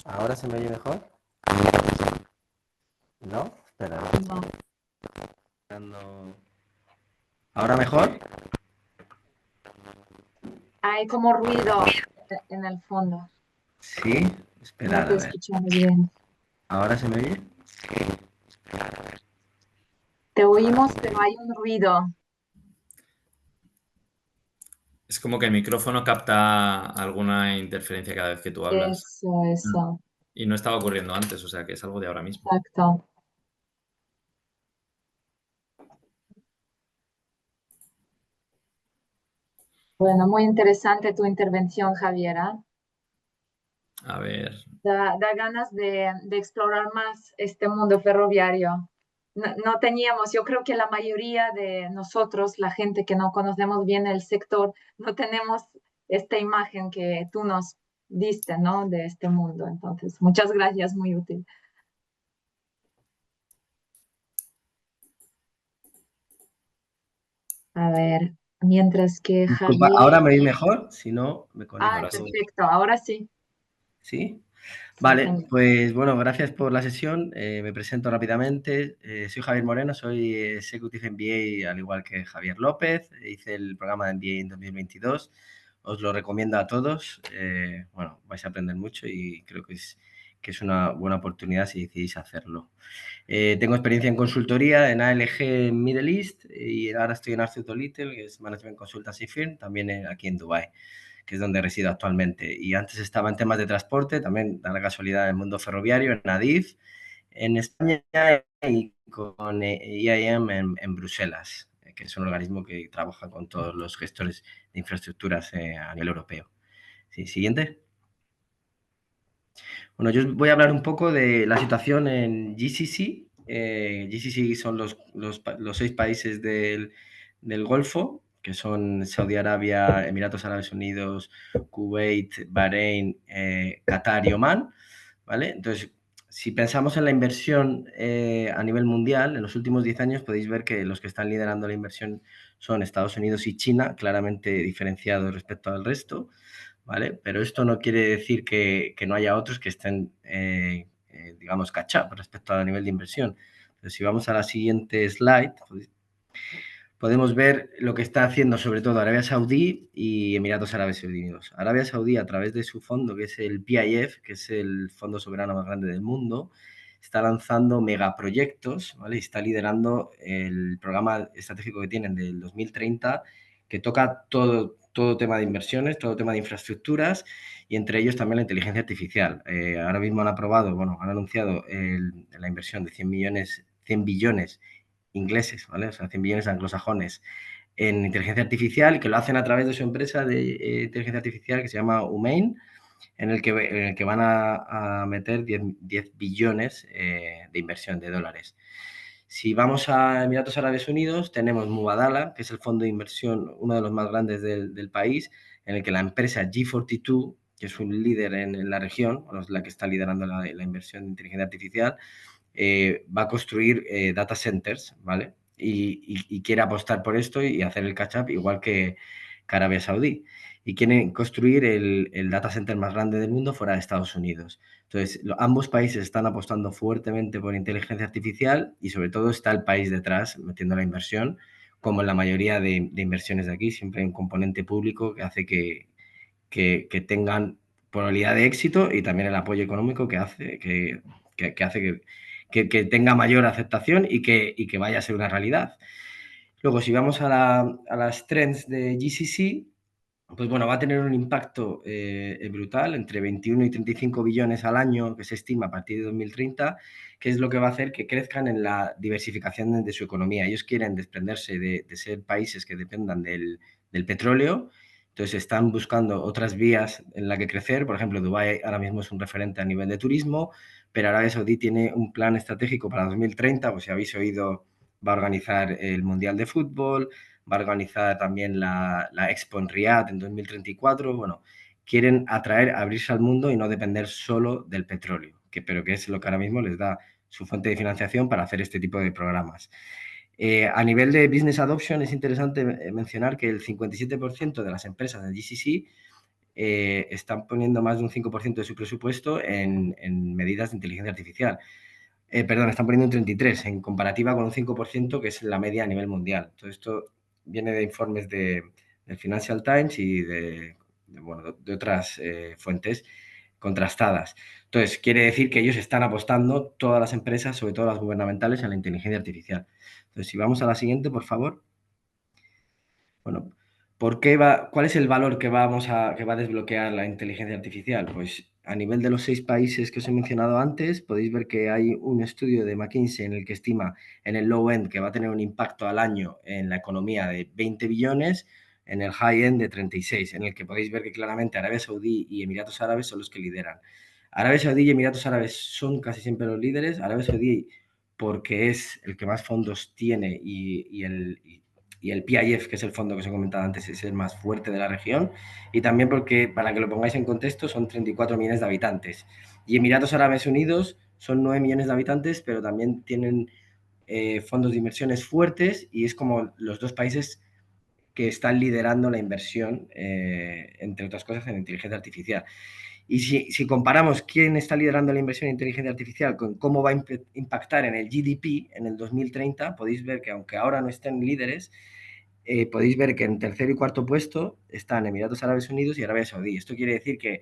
¿Ahora se me oye mejor? ¿No? Espera. No. ¿Ahora mejor? Hay como ruido en el fondo. Sí. No Esperad, te a ver. escuchamos bien. ¿Ahora se me oye? Te oímos, pero hay un ruido. Es como que el micrófono capta alguna interferencia cada vez que tú hablas. Eso. Y no estaba ocurriendo antes, o sea que es algo de ahora mismo. Exacto. Bueno, muy interesante tu intervención, Javiera. A ver, Da ganas de explorar más este mundo ferroviario. No teníamos, yo creo que la mayoría de nosotros, la gente que no conocemos bien el sector, no tenemos esta imagen que tú nos diste, ¿no? De este mundo. Entonces, muchas gracias, muy útil. A ver, mientras que Disculpa, Javier... ¿ahora me oís mejor? Si no, me conecto. ahora sí. Perfecto, ahora sí. ¿Sí? Sí, Vale, señor. pues bueno, gracias por la sesión. Me presento rápidamente. Soy Javier Moreno, soy Executive MBA, al igual que Javier López. Hice el programa de MBA en 2022. Os lo recomiendo a todos. Bueno, vais a aprender mucho y creo que es una buena oportunidad si decidís hacerlo. Tengo experiencia en consultoría en ALG Middle East y ahora estoy en Arthur Little, que es Management Consultancy Firm, también aquí en Dubái, que es donde resido actualmente. Y antes estaba en temas de transporte, también da la casualidad del mundo ferroviario, en Adif, en España y con EIM en Bruselas, que es un organismo que trabaja con todos los gestores de infraestructuras a nivel europeo. Sí, siguiente. Bueno, yo os voy a hablar un poco de la situación en GCC. GCC son los 6 países del Golfo, que son Saudi Arabia, Emiratos Árabes Unidos, Kuwait, Bahrein, Qatar y Omán, ¿vale? Entonces, si pensamos en la inversión a nivel mundial, en los últimos 10 años podéis ver que los que están liderando la inversión son Estados Unidos y China, claramente diferenciados respecto al resto. ¿Vale? Pero esto no quiere decir que no haya otros que estén, digamos, catch up respecto al nivel de inversión. Entonces, si vamos a la siguiente slide, podemos ver lo que está haciendo sobre todo Arabia Saudí y Emiratos Árabes Unidos. Arabia Saudí, a través de su fondo, que es el PIF, que es el fondo soberano más grande del mundo, está lanzando megaproyectos, ¿vale? Y está liderando el programa estratégico que tienen del 2030, que toca todo tema de inversiones, todo tema de infraestructuras y entre ellos también la inteligencia artificial. Ahora mismo han aprobado, bueno, han anunciado la inversión de 100 billones ingleses, ¿vale? O sea, 100 billones anglosajones en inteligencia artificial, que lo hacen a través de su empresa de inteligencia artificial que se llama Umain, en el que van a meter 10 billones de inversión de dólares. Si vamos a Emiratos Árabes Unidos, tenemos Mubadala, que es el fondo de inversión, uno de los más grandes del país, en el que la empresa G42, que es un líder en la región, bueno, es la que está liderando la inversión de inteligencia artificial, va a construir data centers, ¿vale? Y quiere apostar por esto y hacer el catch-up igual que Arabia Saudí. Y quieren construir el data center más grande del mundo fuera de Estados Unidos. Entonces, ambos países están apostando fuertemente por inteligencia artificial y sobre todo está el país detrás metiendo la inversión, como en la mayoría de inversiones de aquí, siempre hay un componente público que hace que tengan probabilidad de éxito y también el apoyo económico que hace que tenga mayor aceptación y que vaya a ser una realidad. Luego, si vamos a las trends de GCC, pues bueno, va a tener un impacto brutal, entre 21 y 35 billones al año, que se estima a partir de 2030, que es lo que va a hacer que crezcan en la diversificación de su economía. Ellos quieren desprenderse de ser países que dependan del petróleo, entonces están buscando otras vías en las que crecer. Por ejemplo, Dubái ahora mismo es un referente a nivel de turismo, pero Arabia Saudí tiene un plan estratégico para 2030, pues si habéis oído, va a organizar el Mundial de Fútbol, va a organizar también la Expo en Riad en 2034. Bueno, quieren atraer, abrirse al mundo y no depender solo del petróleo, pero que es lo que ahora mismo les da su fuente de financiación para hacer este tipo de programas. A nivel de business adoption es interesante mencionar que el 57% de las empresas del GCC están poniendo más de un 5% de su presupuesto en medidas de inteligencia artificial. Perdón, están poniendo un 33% en comparativa con un 5% que es la media a nivel mundial. Todo esto viene de informes del Financial Times y de otras fuentes contrastadas. Entonces, quiere decir que ellos están apostando, todas las empresas, sobre todo las gubernamentales, a la inteligencia artificial. Entonces, si vamos a la siguiente, por favor. Bueno, ¿cuál es el valor que va a desbloquear la inteligencia artificial? Pues a nivel de los 6 países que os he mencionado antes, podéis ver que hay un estudio de McKinsey en el que estima en el low end que va a tener un impacto al año en la economía de 20 billones, en el high end de 36, en el que podéis ver que claramente Arabia Saudí y Emiratos Árabes son los que lideran. Arabia Saudí y Emiratos Árabes son casi siempre los líderes. Arabia Saudí porque es el que más fondos tiene y el PIF, que es el fondo que os he comentado antes, es el más fuerte de la región, y también porque, para que lo pongáis en contexto, son 34 millones de habitantes. Y Emiratos Árabes Unidos son 9 millones de habitantes, pero también tienen fondos de inversiones fuertes y es como los 2 países que están liderando la inversión, entre otras cosas, en inteligencia artificial. Y si comparamos quién está liderando la inversión en inteligencia artificial con cómo va a impactar en el GDP en el 2030, podéis ver que aunque ahora no estén líderes, podéis ver que en tercer y cuarto puesto están Emiratos Árabes Unidos y Arabia Saudí. Esto quiere decir que,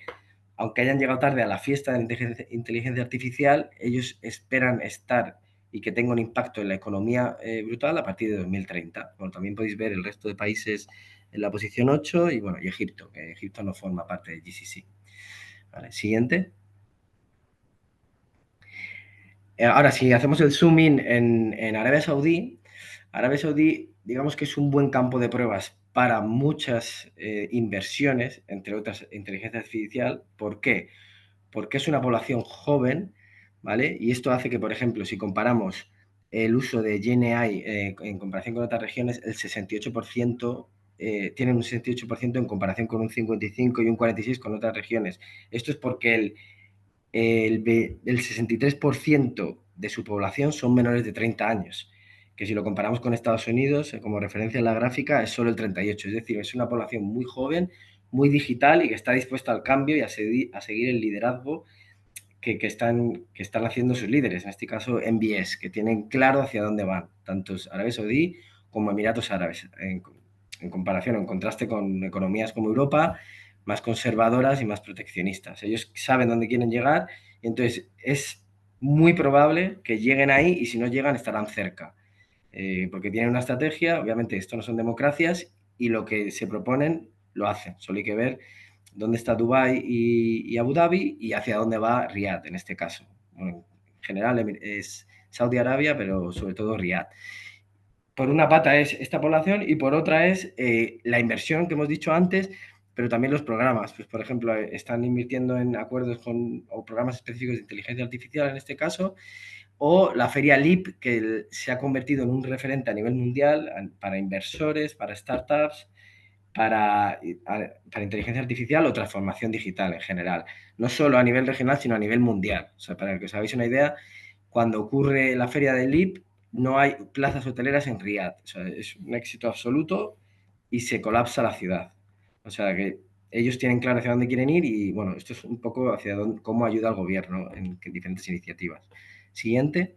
aunque hayan llegado tarde a la fiesta de la inteligencia artificial, ellos esperan estar y que tenga un impacto en la economía brutal a partir de 2030. Bueno, también podéis ver el resto de países en la posición 8 y, bueno, y Egipto, que Egipto no forma parte de GCC. Vale, siguiente. Ahora, si hacemos el zoom in en Arabia Saudí, digamos que es un buen campo de pruebas para muchas inversiones, entre otras inteligencia artificial. ¿Por qué? Porque es una población joven, ¿vale? Y esto hace que, por ejemplo, si comparamos el uso de GenAI en comparación con otras regiones, el 68%, tienen un 68% en comparación con un 55% y un 46% con otras regiones. Esto es porque el 63% de su población son menores de 30 años, que si lo comparamos con Estados Unidos, como referencia en la gráfica, es solo el 38%. Es decir, es una población muy joven, muy digital y que está dispuesta al cambio y a seguir el liderazgo que están haciendo sus líderes, en este caso MBS, que tienen claro hacia dónde van, tanto Arabia Saudí como Emiratos Árabes, en comparación, en contraste con economías como Europa, más conservadoras y más proteccionistas. Ellos saben dónde quieren llegar y entonces es muy probable que lleguen ahí y si no llegan estarán cerca, porque tienen una estrategia. Obviamente esto no son democracias y lo que se proponen lo hacen. Solo hay que ver dónde está Dubái y Abu Dhabi y hacia dónde va Riad en este caso. Bueno, en general es Saudi Arabia, pero sobre todo Riad. Por una pata es esta población y por otra es la inversión que hemos dicho antes, pero también los programas. Pues, por ejemplo, están invirtiendo en acuerdos o programas específicos de inteligencia artificial en este caso, o la feria LEAP, que se ha convertido en un referente a nivel mundial para inversores, para startups, para inteligencia artificial o transformación digital en general. No solo a nivel regional, sino a nivel mundial. O sea, para que os hagáis una idea, cuando ocurre la feria del LEAP, no hay plazas hoteleras en Riad. O sea, es un éxito absoluto y se colapsa la ciudad. O sea, que ellos tienen claro hacia dónde quieren ir y, bueno, esto es un poco hacia cómo ayuda al gobierno en diferentes iniciativas. Siguiente.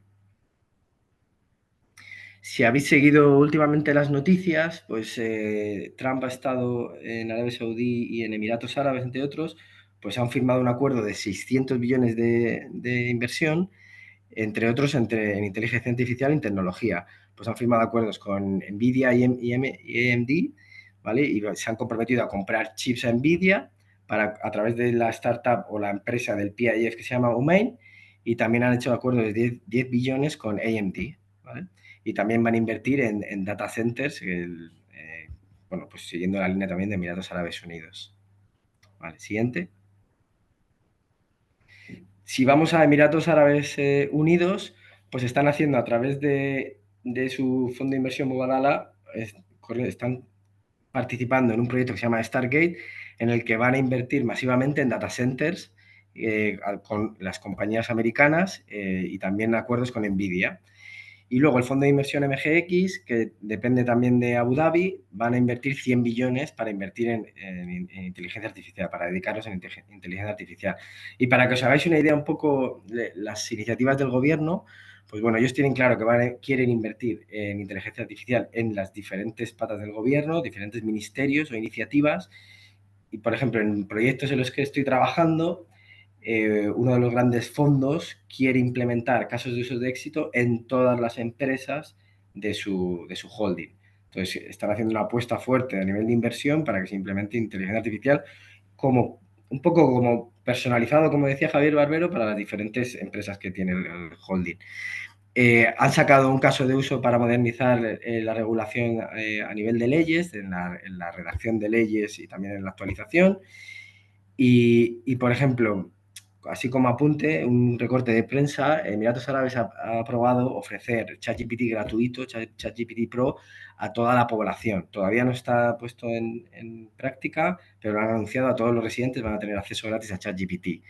Si habéis seguido últimamente las noticias, pues Trump ha estado en Arabia Saudí y en Emiratos Árabes, entre otros, pues han firmado un acuerdo de 600 billones de inversión, entre otros en inteligencia artificial y en tecnología. Pues han firmado acuerdos con Nvidia y AMD, ¿vale? Y se han comprometido a comprar chips a Nvidia a través de la startup o la empresa del PIF que se llama Umain, y también han hecho acuerdos de 10 billones con AMD, ¿vale? Y también van a invertir en data centers, bueno, pues siguiendo la línea también de Emiratos Árabes Unidos. Vale, siguiente. Si vamos a Emiratos Árabes Unidos, pues están haciendo a través de su fondo de inversión Mubadala, están participando en un proyecto que se llama Stargate, en el que van a invertir masivamente en data centers con las compañías americanas y también acuerdos con Nvidia. Y luego el fondo de inversión MGX, que depende también de Abu Dhabi, van a invertir 100 billones para invertir en inteligencia artificial, para dedicarlos en inteligencia artificial. Y para que os hagáis una idea un poco de las iniciativas del gobierno, pues bueno, ellos tienen claro que quieren invertir en inteligencia artificial en las diferentes patas del gobierno, diferentes ministerios o iniciativas. Y, por ejemplo, en proyectos en los que estoy trabajando, uno de los grandes fondos quiere implementar casos de uso de éxito en todas las empresas de su holding. Entonces, están haciendo una apuesta fuerte a nivel de inversión para que se implemente inteligencia artificial como un poco como personalizado, como decía Javier Barbero, para las diferentes empresas que tiene el holding. Han sacado un caso de uso para modernizar la regulación a nivel de leyes, en la redacción de leyes y también en la actualización. Y, por ejemplo, así como apunte, un recorte de prensa, Emiratos Árabes ha aprobado ofrecer ChatGPT gratuito, ChatGPT Pro, a toda la población. Todavía no está puesto en práctica, pero lo han anunciado, a todos los residentes van a tener acceso gratis a ChatGPT.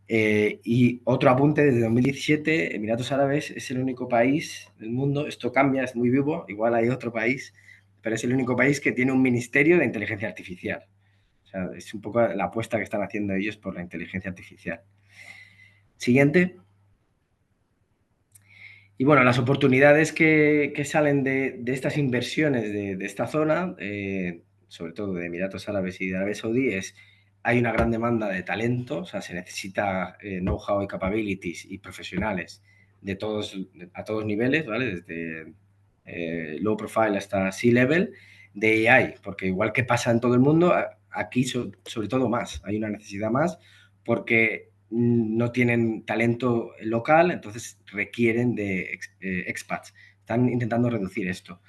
Y otro apunte, desde 2017, Emiratos Árabes es el único país del mundo, esto cambia, es muy vivo, igual hay otro país, pero es el único país que tiene un ministerio de inteligencia artificial. O sea, es un poco la apuesta que están haciendo ellos por la inteligencia artificial. Siguiente. Y bueno, las oportunidades que salen de estas inversiones de esta zona, sobre todo de Emiratos Árabes y de Arabia Saudí, hay una gran demanda de talento, o sea, se necesita know-how y capabilities y profesionales a todos niveles, ¿vale? Desde low profile hasta C-level, de AI, porque igual que pasa en todo el mundo, aquí sobre todo más, hay una necesidad más, porque no tienen talento local, entonces requieren de expats. Están intentando reducir esto.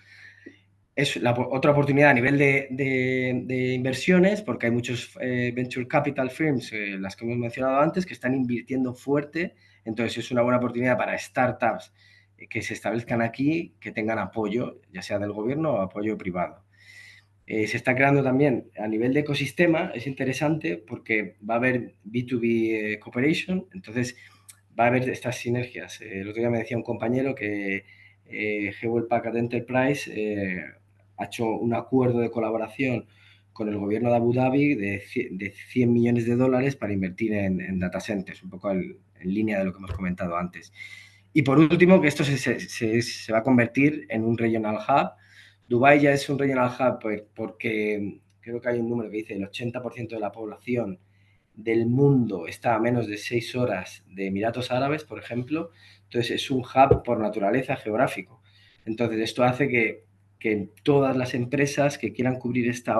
Es otra oportunidad a nivel de inversiones, porque hay muchos venture capital firms, las que hemos mencionado antes, que están invirtiendo fuerte. Entonces es una buena oportunidad para startups que se establezcan aquí, que tengan apoyo, ya sea del gobierno o apoyo privado. Se está creando también a nivel de ecosistema, es interesante porque va a haber B2B cooperation, entonces va a haber estas sinergias. El otro día me decía un compañero que Hewlett Packard Enterprise ha hecho un acuerdo de colaboración con el gobierno de Abu Dhabi de 100 millones de dólares para invertir en data centers, un poco en línea de lo que hemos comentado antes. Y por último, que esto se va a convertir en un regional hub. Dubái ya es un regional hub porque creo que hay un número que dice el 80% de la población del mundo está a menos de 6 horas de Emiratos Árabes, por ejemplo. Entonces es un hub por naturaleza geográfico. Entonces esto hace que todas las empresas que quieran cubrir esta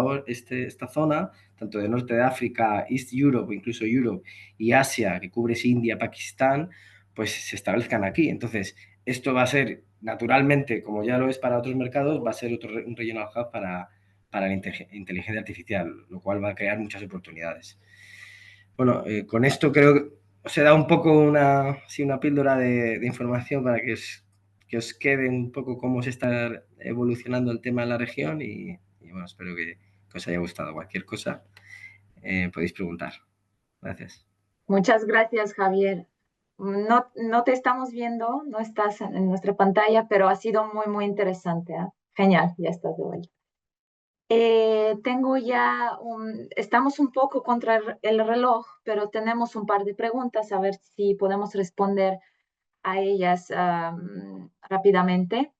zona, tanto de norte de África, East Europe, incluso Europe y Asia, que cubre India, Pakistán, pues se establezcan aquí. Entonces esto va a ser, naturalmente, como ya lo es para otros mercados, va a ser un regional hub para la inteligencia artificial, lo cual va a crear muchas oportunidades. Bueno, con esto creo que os he dado un poco una píldora de información para que os quede un poco cómo se está evolucionando el tema en la región y bueno, espero que os haya gustado. Cualquier cosa podéis preguntar. Gracias. Muchas gracias, Javier. No te estamos viendo, no estás en nuestra pantalla, pero ha sido muy, muy interesante, ¿eh? Genial, ya estás de vuelta. Estamos un poco contra el reloj, pero tenemos un par de preguntas, a ver si podemos responder a ellas rápidamente.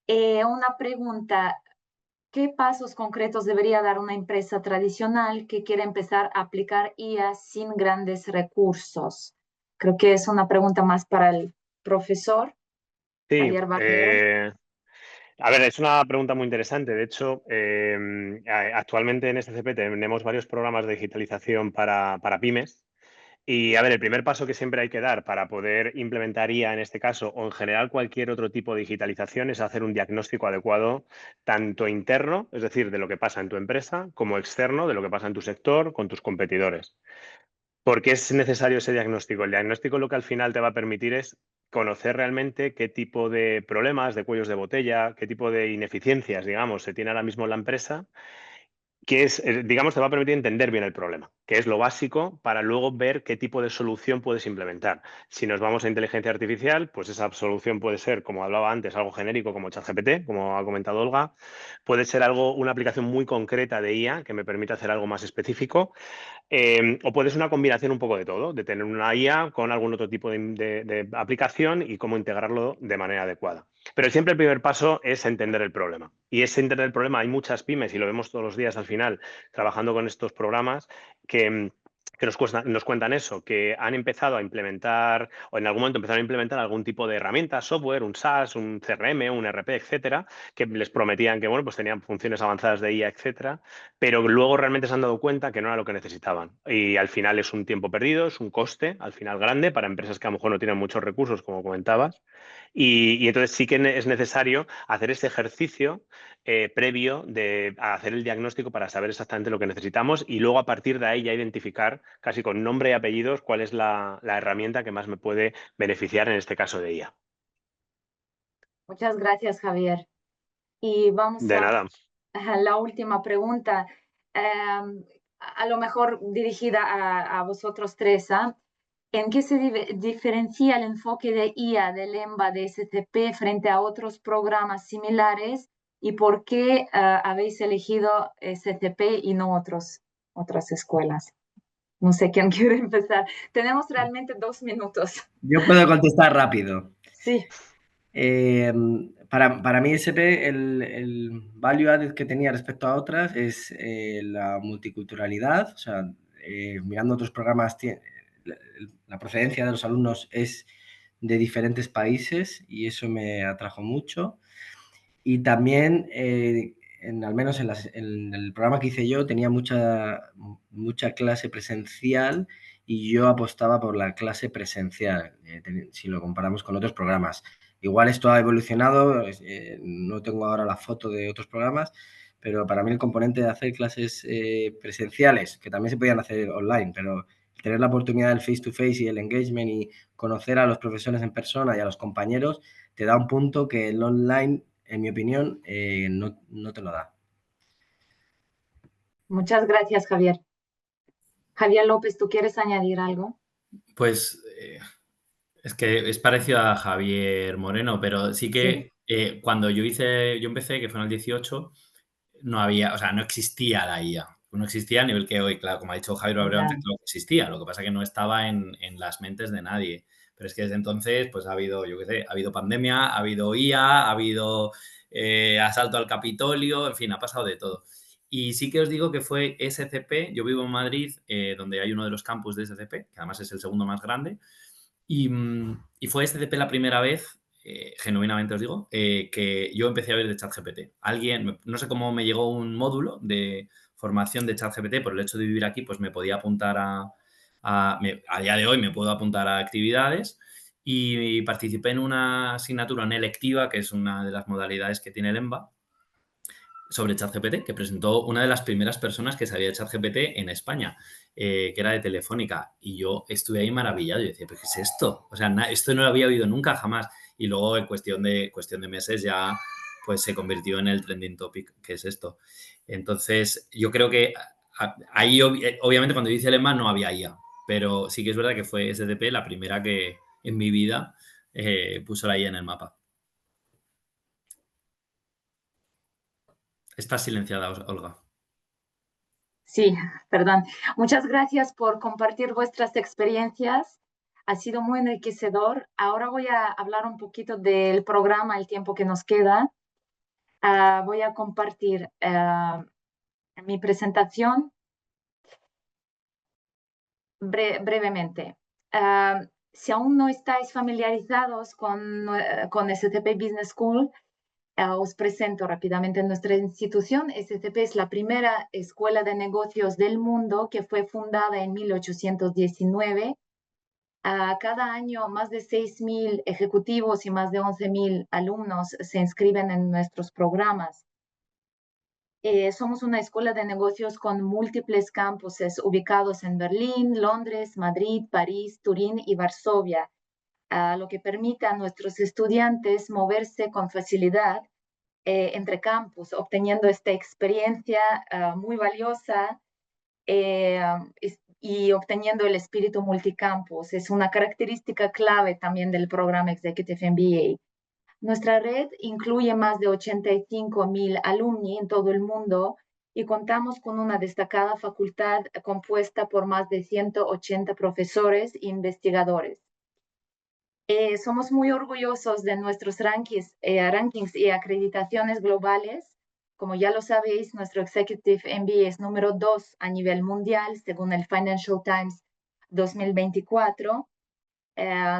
Una pregunta, ¿qué pasos concretos debería dar una empresa tradicional que quiere empezar a aplicar IA sin grandes recursos? Creo que es una pregunta más para el profesor Sí, Javier Barbero. A ver, es una pregunta muy interesante. De hecho, actualmente en SCP tenemos varios programas de digitalización para pymes. Y a ver, el primer paso que siempre hay que dar para poder implementar IA en este caso o en general cualquier otro tipo de digitalización es hacer un diagnóstico adecuado, tanto interno, es decir, de lo que pasa en tu empresa, como externo, de lo que pasa en tu sector, con tus competidores. ¿Por qué es necesario ese diagnóstico? El diagnóstico lo que al final te va a permitir es conocer realmente qué tipo de problemas, de cuellos de botella, qué tipo de ineficiencias, digamos, se tiene ahora mismo en la empresa, que es, digamos, te va a permitir entender bien el problema, que es lo básico para luego ver qué tipo de solución puedes implementar. Si nos vamos a inteligencia artificial, pues esa solución puede ser, como hablaba antes, algo genérico como ChatGPT, como ha comentado Olga, puede ser algo, una aplicación muy concreta de IA que me permite hacer algo más específico. O puede ser una combinación un poco de todo, de tener una IA con algún otro tipo de aplicación y cómo integrarlo de manera adecuada. Pero siempre el primer paso es entender el problema. Y ese entender el problema, hay muchas pymes, y lo vemos todos los días al final, trabajando con estos programas, que nos cuentan eso, que han empezado a implementar, o en algún momento empezaron a implementar algún tipo de herramienta, software, un SaaS, un CRM, un ERP, etcétera, que les prometían que, bueno, pues tenían funciones avanzadas de IA, etcétera, pero luego realmente se han dado cuenta que no era lo que necesitaban. Y al final es un tiempo perdido, es un coste, al final grande, para empresas que a lo mejor no tienen muchos recursos, como comentabas. Y entonces sí que es necesario hacer este ejercicio previo de hacer el diagnóstico para saber exactamente lo que necesitamos y luego a partir de ahí ya identificar casi con nombre y apellidos cuál es la herramienta que más me puede beneficiar en este caso de IA. Muchas gracias, Javier. Y vamos De nada. a la última pregunta, a lo mejor dirigida a vosotros tres. ¿En qué se diferencia el enfoque de IA del EMBA de SCP frente a otros programas similares y por qué habéis elegido SCP y no otras escuelas? No sé quién quiere empezar. Tenemos realmente 2 minutos. Yo puedo contestar rápido. Sí. Para mí SP el value added que tenía respecto a otras es la multiculturalidad, o sea, mirando otros programas, la procedencia de los alumnos es de diferentes países y eso me atrajo mucho. Y también, al menos en el programa que hice yo, tenía mucha clase presencial y yo apostaba por la clase presencial, si lo comparamos con otros programas. Igual esto ha evolucionado, no tengo ahora la foto de otros programas, pero para mí el componente de hacer clases presenciales, que también se podían hacer online, pero tener la oportunidad del face-to-face y el engagement y conocer a los profesores en persona y a los compañeros, te da un punto que el online, en mi opinión, no te lo da. Muchas gracias, Javier. Javier López, ¿tú quieres añadir algo? Pues es que es parecido a Javier Moreno, pero sí que cuando yo empecé, que fue en el 18, no había, o sea, no existía la IA. No existía a nivel que hoy, claro, como ha dicho Javier Abreu, no existía. Lo que pasa es que no estaba en las mentes de nadie. Pero es que desde entonces, pues ha habido, yo qué sé, ha habido pandemia, ha habido IA, ha habido asalto al Capitolio, en fin, ha pasado de todo. Y sí que os digo que fue SCP, yo vivo en Madrid, donde hay uno de los campus de SCP, que además es el segundo más grande, y fue SCP la primera vez, genuinamente os digo, que yo empecé a ver de ChatGPT. No sé cómo me llegó un módulo de formación de ChatGPT, por el hecho de vivir aquí, pues me podía apuntar a día de hoy me puedo apuntar a actividades y participé en una asignatura, en electiva, que es una de las modalidades que tiene el EMBA, sobre ChatGPT, que presentó una de las primeras personas que sabía de ChatGPT en España, que era de Telefónica. Y yo estuve ahí maravillado y decía, ¿pero qué es esto? O sea, esto no lo había oído nunca, jamás. Y luego, en cuestión de meses, ya pues se convirtió en el trending topic, que es esto. Entonces, yo creo que ahí, obviamente, cuando yo hice el EMA no había IA, pero sí que es verdad que fue SDP la primera que en mi vida puso la IA en el mapa. Estás silenciada, Olga. Sí, perdón. Muchas gracias por compartir vuestras experiencias. Ha sido muy enriquecedor. Ahora voy a hablar un poquito del programa, el tiempo que nos queda. Voy a compartir mi presentación brevemente. Si aún no estáis familiarizados con SCP Business School, Os presento rápidamente nuestra institución. SCP es la primera escuela de negocios del mundo que fue fundada en 1819. Cada año más de 6.000 ejecutivos y más de 11.000 alumnos se inscriben en nuestros programas. Somos una escuela de negocios con múltiples campuses ubicados en Berlín, Londres, Madrid, París, Turín y Varsovia, lo que permite a nuestros estudiantes moverse con facilidad entre campus, obteniendo esta experiencia muy valiosa y obteniendo el espíritu multicampus. Es una característica clave también del programa Executive MBA. Nuestra red incluye más de 85.000 alumni en todo el mundo y contamos con una destacada facultad compuesta por más de 180 profesores e investigadores. Somos muy orgullosos de nuestros rankings y acreditaciones globales. Como ya lo sabéis, nuestro Executive MBA es número 2 a nivel mundial, según el Financial Times 2024.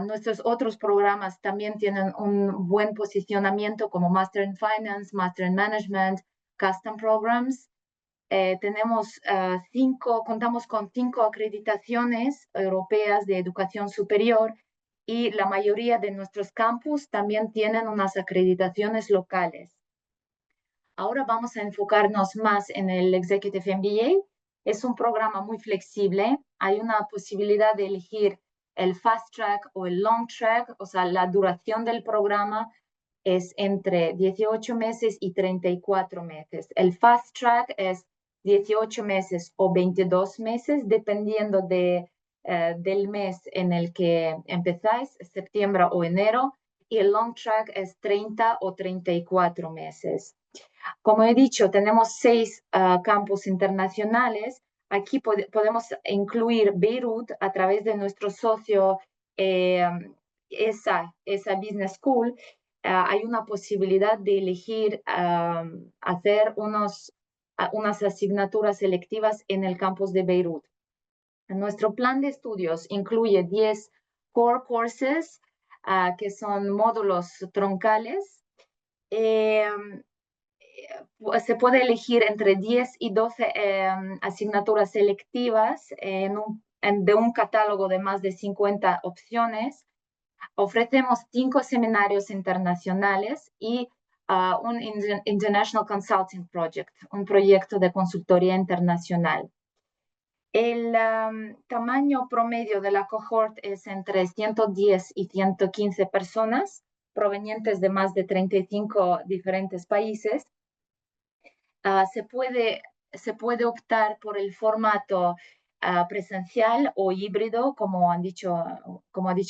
Nuestros otros programas también tienen un buen posicionamiento como Master in Finance, Master in Management, Custom Programs. Contamos con 5 acreditaciones europeas de educación superior y la mayoría de nuestros campus también tienen unas acreditaciones locales. Ahora vamos a enfocarnos más en el Executive MBA. Es un programa muy flexible. Hay una posibilidad de elegir el Fast Track o el Long Track, o sea, la duración del programa es entre 18 meses y 34 meses. El Fast Track es 18 meses o 22 meses, dependiendo del mes en el que empezáis, septiembre o enero, y el Long Track es 30 o 34 meses. Como he dicho, tenemos 6 campus internacionales. Aquí podemos incluir Beirut a través de nuestro socio ESA Business School. Hay una posibilidad de elegir hacer unas asignaturas selectivas en el campus de Beirut. Nuestro plan de estudios incluye 10 core courses, que son módulos troncales. Se puede elegir entre 10 y 12 asignaturas selectivas de un catálogo de más de 50 opciones. Ofrecemos 5 seminarios internacionales y un International Consulting Project, un proyecto de consultoría internacional. El tamaño promedio de la cohort es entre 110 y 115 personas provenientes de más de 35 diferentes países. Se puede optar por el formato presencial o híbrido, como ha dicho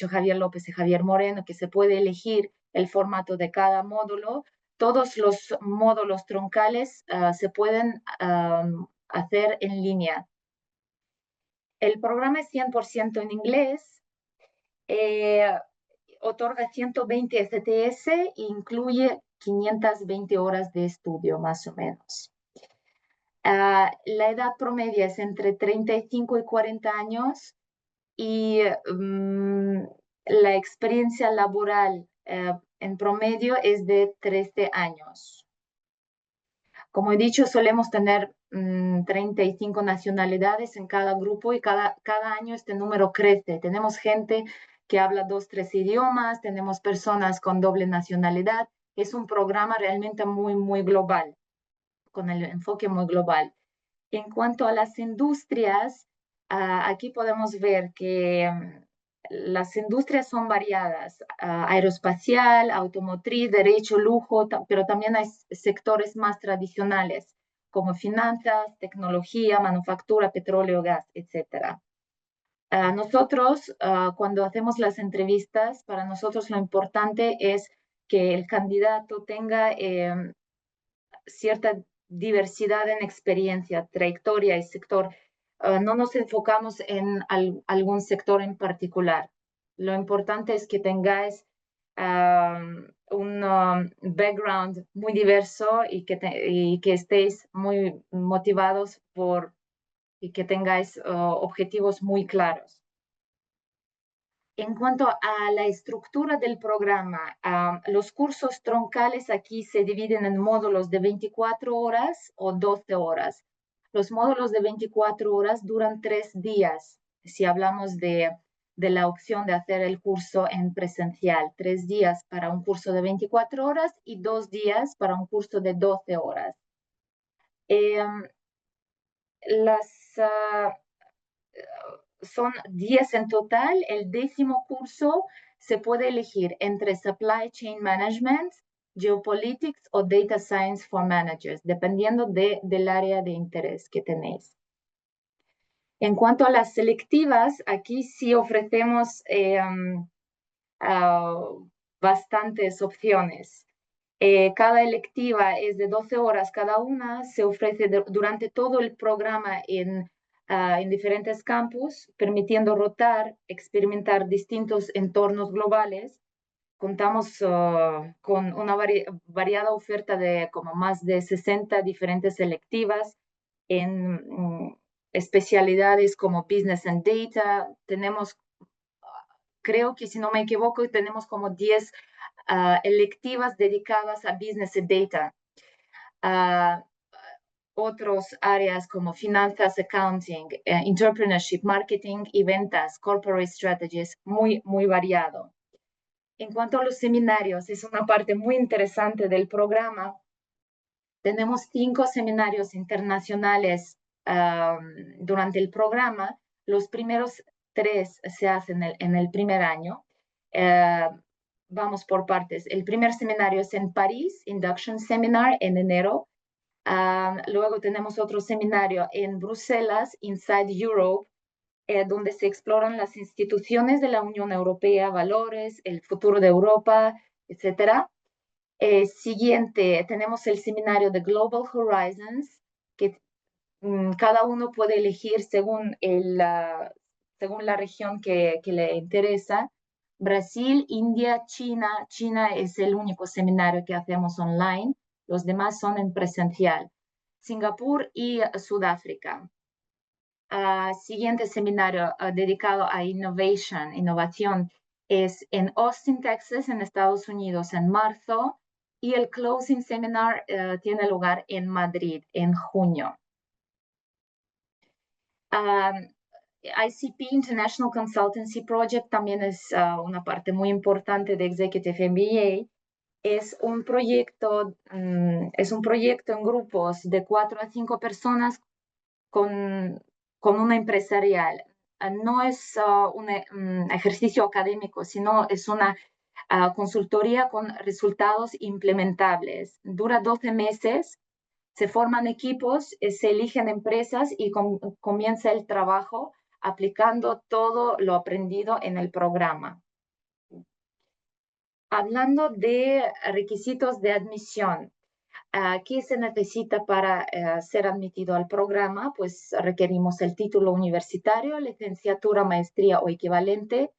Javier López y Javier Moreno, que se puede elegir el formato de cada módulo. Todos los módulos troncales se pueden hacer en línea. El programa es 100% en inglés, otorga 120 STS e incluye 520 horas de estudio, más o menos. La edad promedia es entre 35 y 40 años y la experiencia laboral en promedio es de 13 años. Como he dicho, solemos tener 35 nacionalidades en cada grupo y cada año este número crece. Tenemos gente que habla 2, 3 idiomas, tenemos personas con doble nacionalidad. Es un programa realmente muy, muy global, con el enfoque muy global. En cuanto a las industrias, aquí podemos ver que las industrias son variadas, aeroespacial, automotriz, derecho, lujo, pero también hay sectores más tradicionales como finanzas, tecnología, manufactura, petróleo, gas, etc. Nosotros, cuando hacemos las entrevistas, para nosotros lo importante es que el candidato tenga cierta diversidad en experiencia, trayectoria y sector. No nos enfocamos en algún sector en particular. Lo importante es que tengáis un background muy diverso y que estéis muy motivados y que tengáis objetivos muy claros. En cuanto a la estructura del programa, los cursos troncales aquí se dividen en módulos de 24 horas o 12 horas. Los módulos de 24 horas duran 3 días. Si hablamos de la opción de hacer el curso en presencial, 3 días para un curso de 24 horas y 2 días para un curso de 12 horas. Son 10 en total. El 10º curso se puede elegir entre Supply Chain Management, Geopolitics o Data Science for Managers, dependiendo del área de interés que tenéis. En cuanto a las selectivas, aquí sí ofrecemos bastantes opciones. Cada electiva es de 12 horas cada una, se ofrece durante todo el programa en diferentes campus, permitiendo rotar, experimentar distintos entornos globales. Contamos con una variada oferta de como más de 60 diferentes selectivas en especialidades como Business and Data. Tenemos, creo que si no me equivoco, tenemos como 10 electivas dedicadas a Business and Data. Otros áreas como finanzas, accounting, entrepreneurship, marketing y ventas, corporate strategies, muy variado. En cuanto a los seminarios, es una parte muy interesante del programa. Tenemos 5 seminarios internacionales durante el programa. Los primeros 3 se hacen en el primer año. Vamos por partes. El primer seminario es en París, Induction Seminar, en enero. Luego tenemos otro seminario en Bruselas, Inside Europe, donde se exploran las instituciones de la Unión Europea, valores, el futuro de Europa, etc. Siguiente, tenemos el seminario de Global Horizons, que cada uno puede elegir según la región que le interesa. Brasil, India, China. China es el único seminario que hacemos online. Los demás son en presencial. Singapur y Sudáfrica. Siguiente seminario dedicado a innovación, es en Austin, Texas, en Estados Unidos, en marzo. Y el Closing Seminar tiene lugar en Madrid, en junio. ICP, International Consultancy Project, también es una parte muy importante de Executive MBA. Es un proyecto en grupos de 4 a 5 personas con una empresarial. No es un ejercicio académico, sino es una consultoría con resultados implementables. Dura 12 meses, se forman equipos, se eligen empresas y comienza el trabajo aplicando todo lo aprendido en el programa. Hablando de requisitos de admisión, ¿qué se necesita para ser admitido al programa? Pues requerimos el título universitario, licenciatura, maestría o equivalente,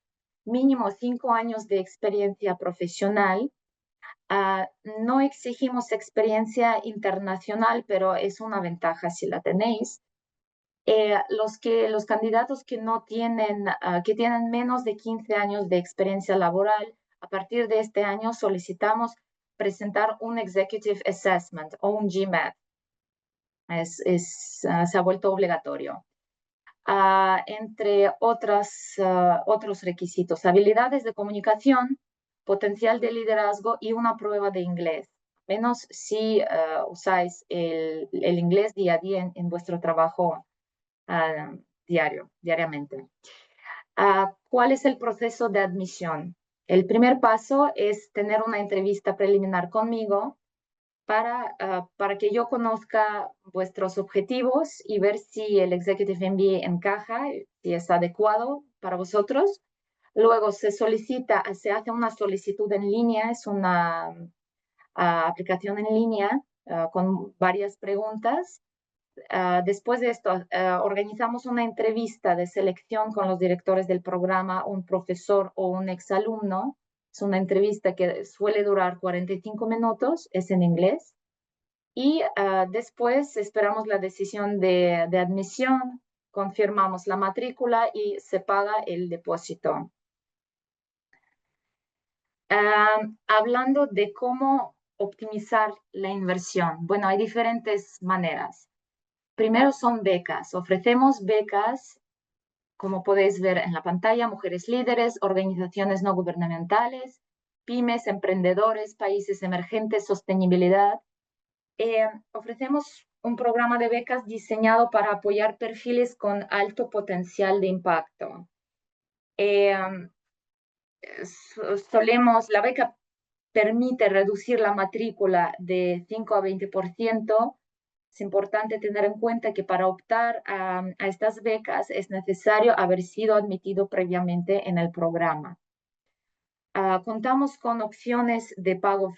mínimo 5 años de experiencia profesional. No exigimos experiencia internacional, pero es una ventaja si la tenéis. Los candidatos que tienen menos de 15 años de experiencia laboral, a partir de este año solicitamos presentar un Executive Assessment o un GMAT. Se ha vuelto obligatorio. Entre otros requisitos, habilidades de comunicación, potencial de liderazgo y una prueba de inglés, menos si usáis el inglés día a día en vuestro trabajo diariamente. ¿Cuál es el proceso de admisión? El primer paso es tener una entrevista preliminar conmigo para que yo conozca vuestros objetivos y ver si el Executive MBA encaja, si es adecuado para vosotros. Luego se hace una solicitud en línea, es una aplicación en línea con varias preguntas. Después de esto, organizamos una entrevista de selección con los directores del programa, un profesor o un exalumno. Es una entrevista que suele durar 45 minutos, es en inglés. Y después esperamos la decisión de admisión, confirmamos la matrícula y se paga el depósito. Hablando de cómo optimizar la inversión. Bueno, hay diferentes maneras. Primero son becas. Ofrecemos becas, como podéis ver en la pantalla, mujeres líderes, organizaciones no gubernamentales, pymes, emprendedores, países emergentes, sostenibilidad. Ofrecemos un programa de becas diseñado para apoyar perfiles con alto potencial de impacto. La beca permite reducir la matrícula de 5 a 20%. Es importante tener en cuenta que para optar a estas becas es necesario haber sido admitido previamente en el programa. Contamos con opciones de pago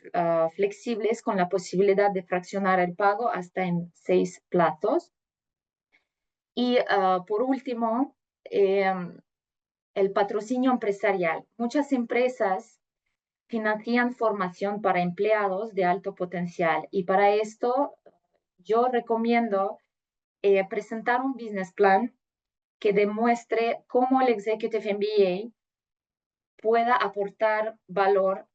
flexibles con la posibilidad de fraccionar el pago hasta en 6 plazos. Y por último, el patrocinio empresarial. Muchas empresas financian formación para empleados de alto potencial y para esto yo recomiendo presentar un business plan que demuestre cómo el Executive MBA pueda aportar valor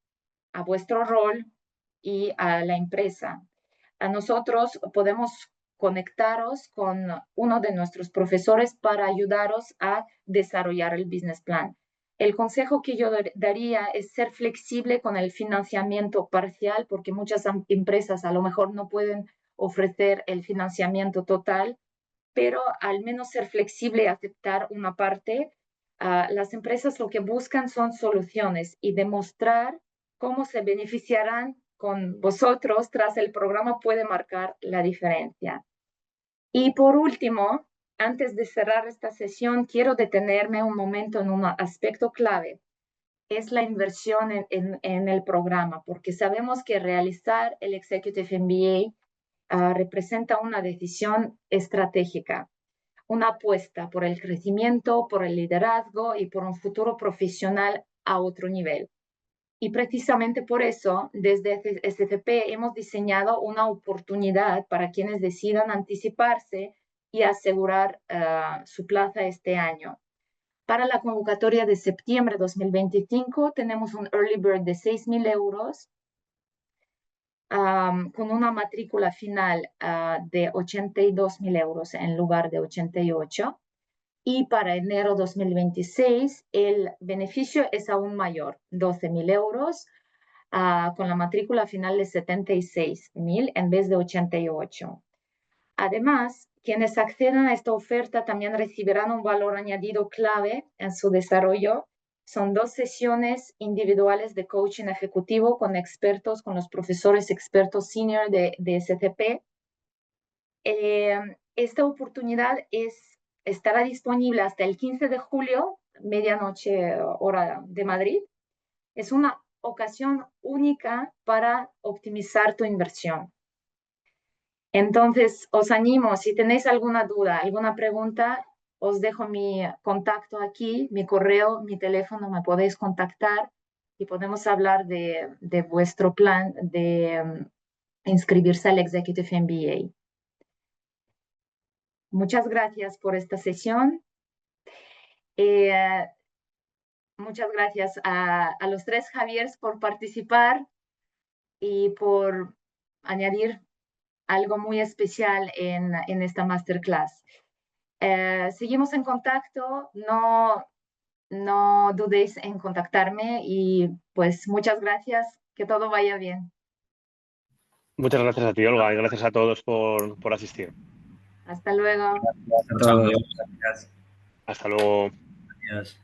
a vuestro rol y a la empresa. A nosotros podemos conectaros con uno de nuestros profesores para ayudaros a desarrollar el business plan. El consejo que yo daría es ser flexible con el financiamiento parcial, porque muchas empresas a lo mejor no pueden ofrecer el financiamiento total, pero al menos ser flexible y aceptar una parte. Las empresas lo que buscan son soluciones y demostrar cómo se beneficiarán con vosotros tras el programa puede marcar la diferencia. Y por último, antes de cerrar esta sesión, quiero detenerme un momento en un aspecto clave. Es la inversión en el programa, porque sabemos que realizar el Executive MBA representa una decisión estratégica, una apuesta por el crecimiento, por el liderazgo y por un futuro profesional a otro nivel. Y precisamente por eso, desde SCP hemos diseñado una oportunidad para quienes decidan anticiparse y asegurar su plaza este año. Para la convocatoria de septiembre de 2025 tenemos un early bird de 6.000 euros con una matrícula final de 82.000 euros en lugar de 88. Y para enero 2026 el beneficio es aún mayor, 12.000 euros, con la matrícula final de 76.000 en vez de 88. Además, quienes accedan a esta oferta también recibirán un valor añadido clave en su desarrollo. Son 2 sesiones individuales de coaching ejecutivo con expertos, con los profesores expertos senior de SCP. Esta oportunidad estará disponible hasta el 15 de julio, medianoche hora de Madrid. Es una ocasión única para optimizar tu inversión. Entonces, os animo, si tenéis alguna duda, alguna pregunta, os dejo mi contacto aquí, mi correo, mi teléfono, me podéis contactar y podemos hablar de vuestro plan de inscribirse al Executive MBA. Muchas gracias por esta sesión. Muchas gracias a los 3 Javiers por participar y por añadir algo muy especial en esta masterclass. Seguimos en contacto, no dudéis en contactarme y pues muchas gracias, que todo vaya bien. Muchas gracias a ti, Olga, y gracias a todos por asistir. Hasta luego. Gracias a todos. Hasta luego. Adiós.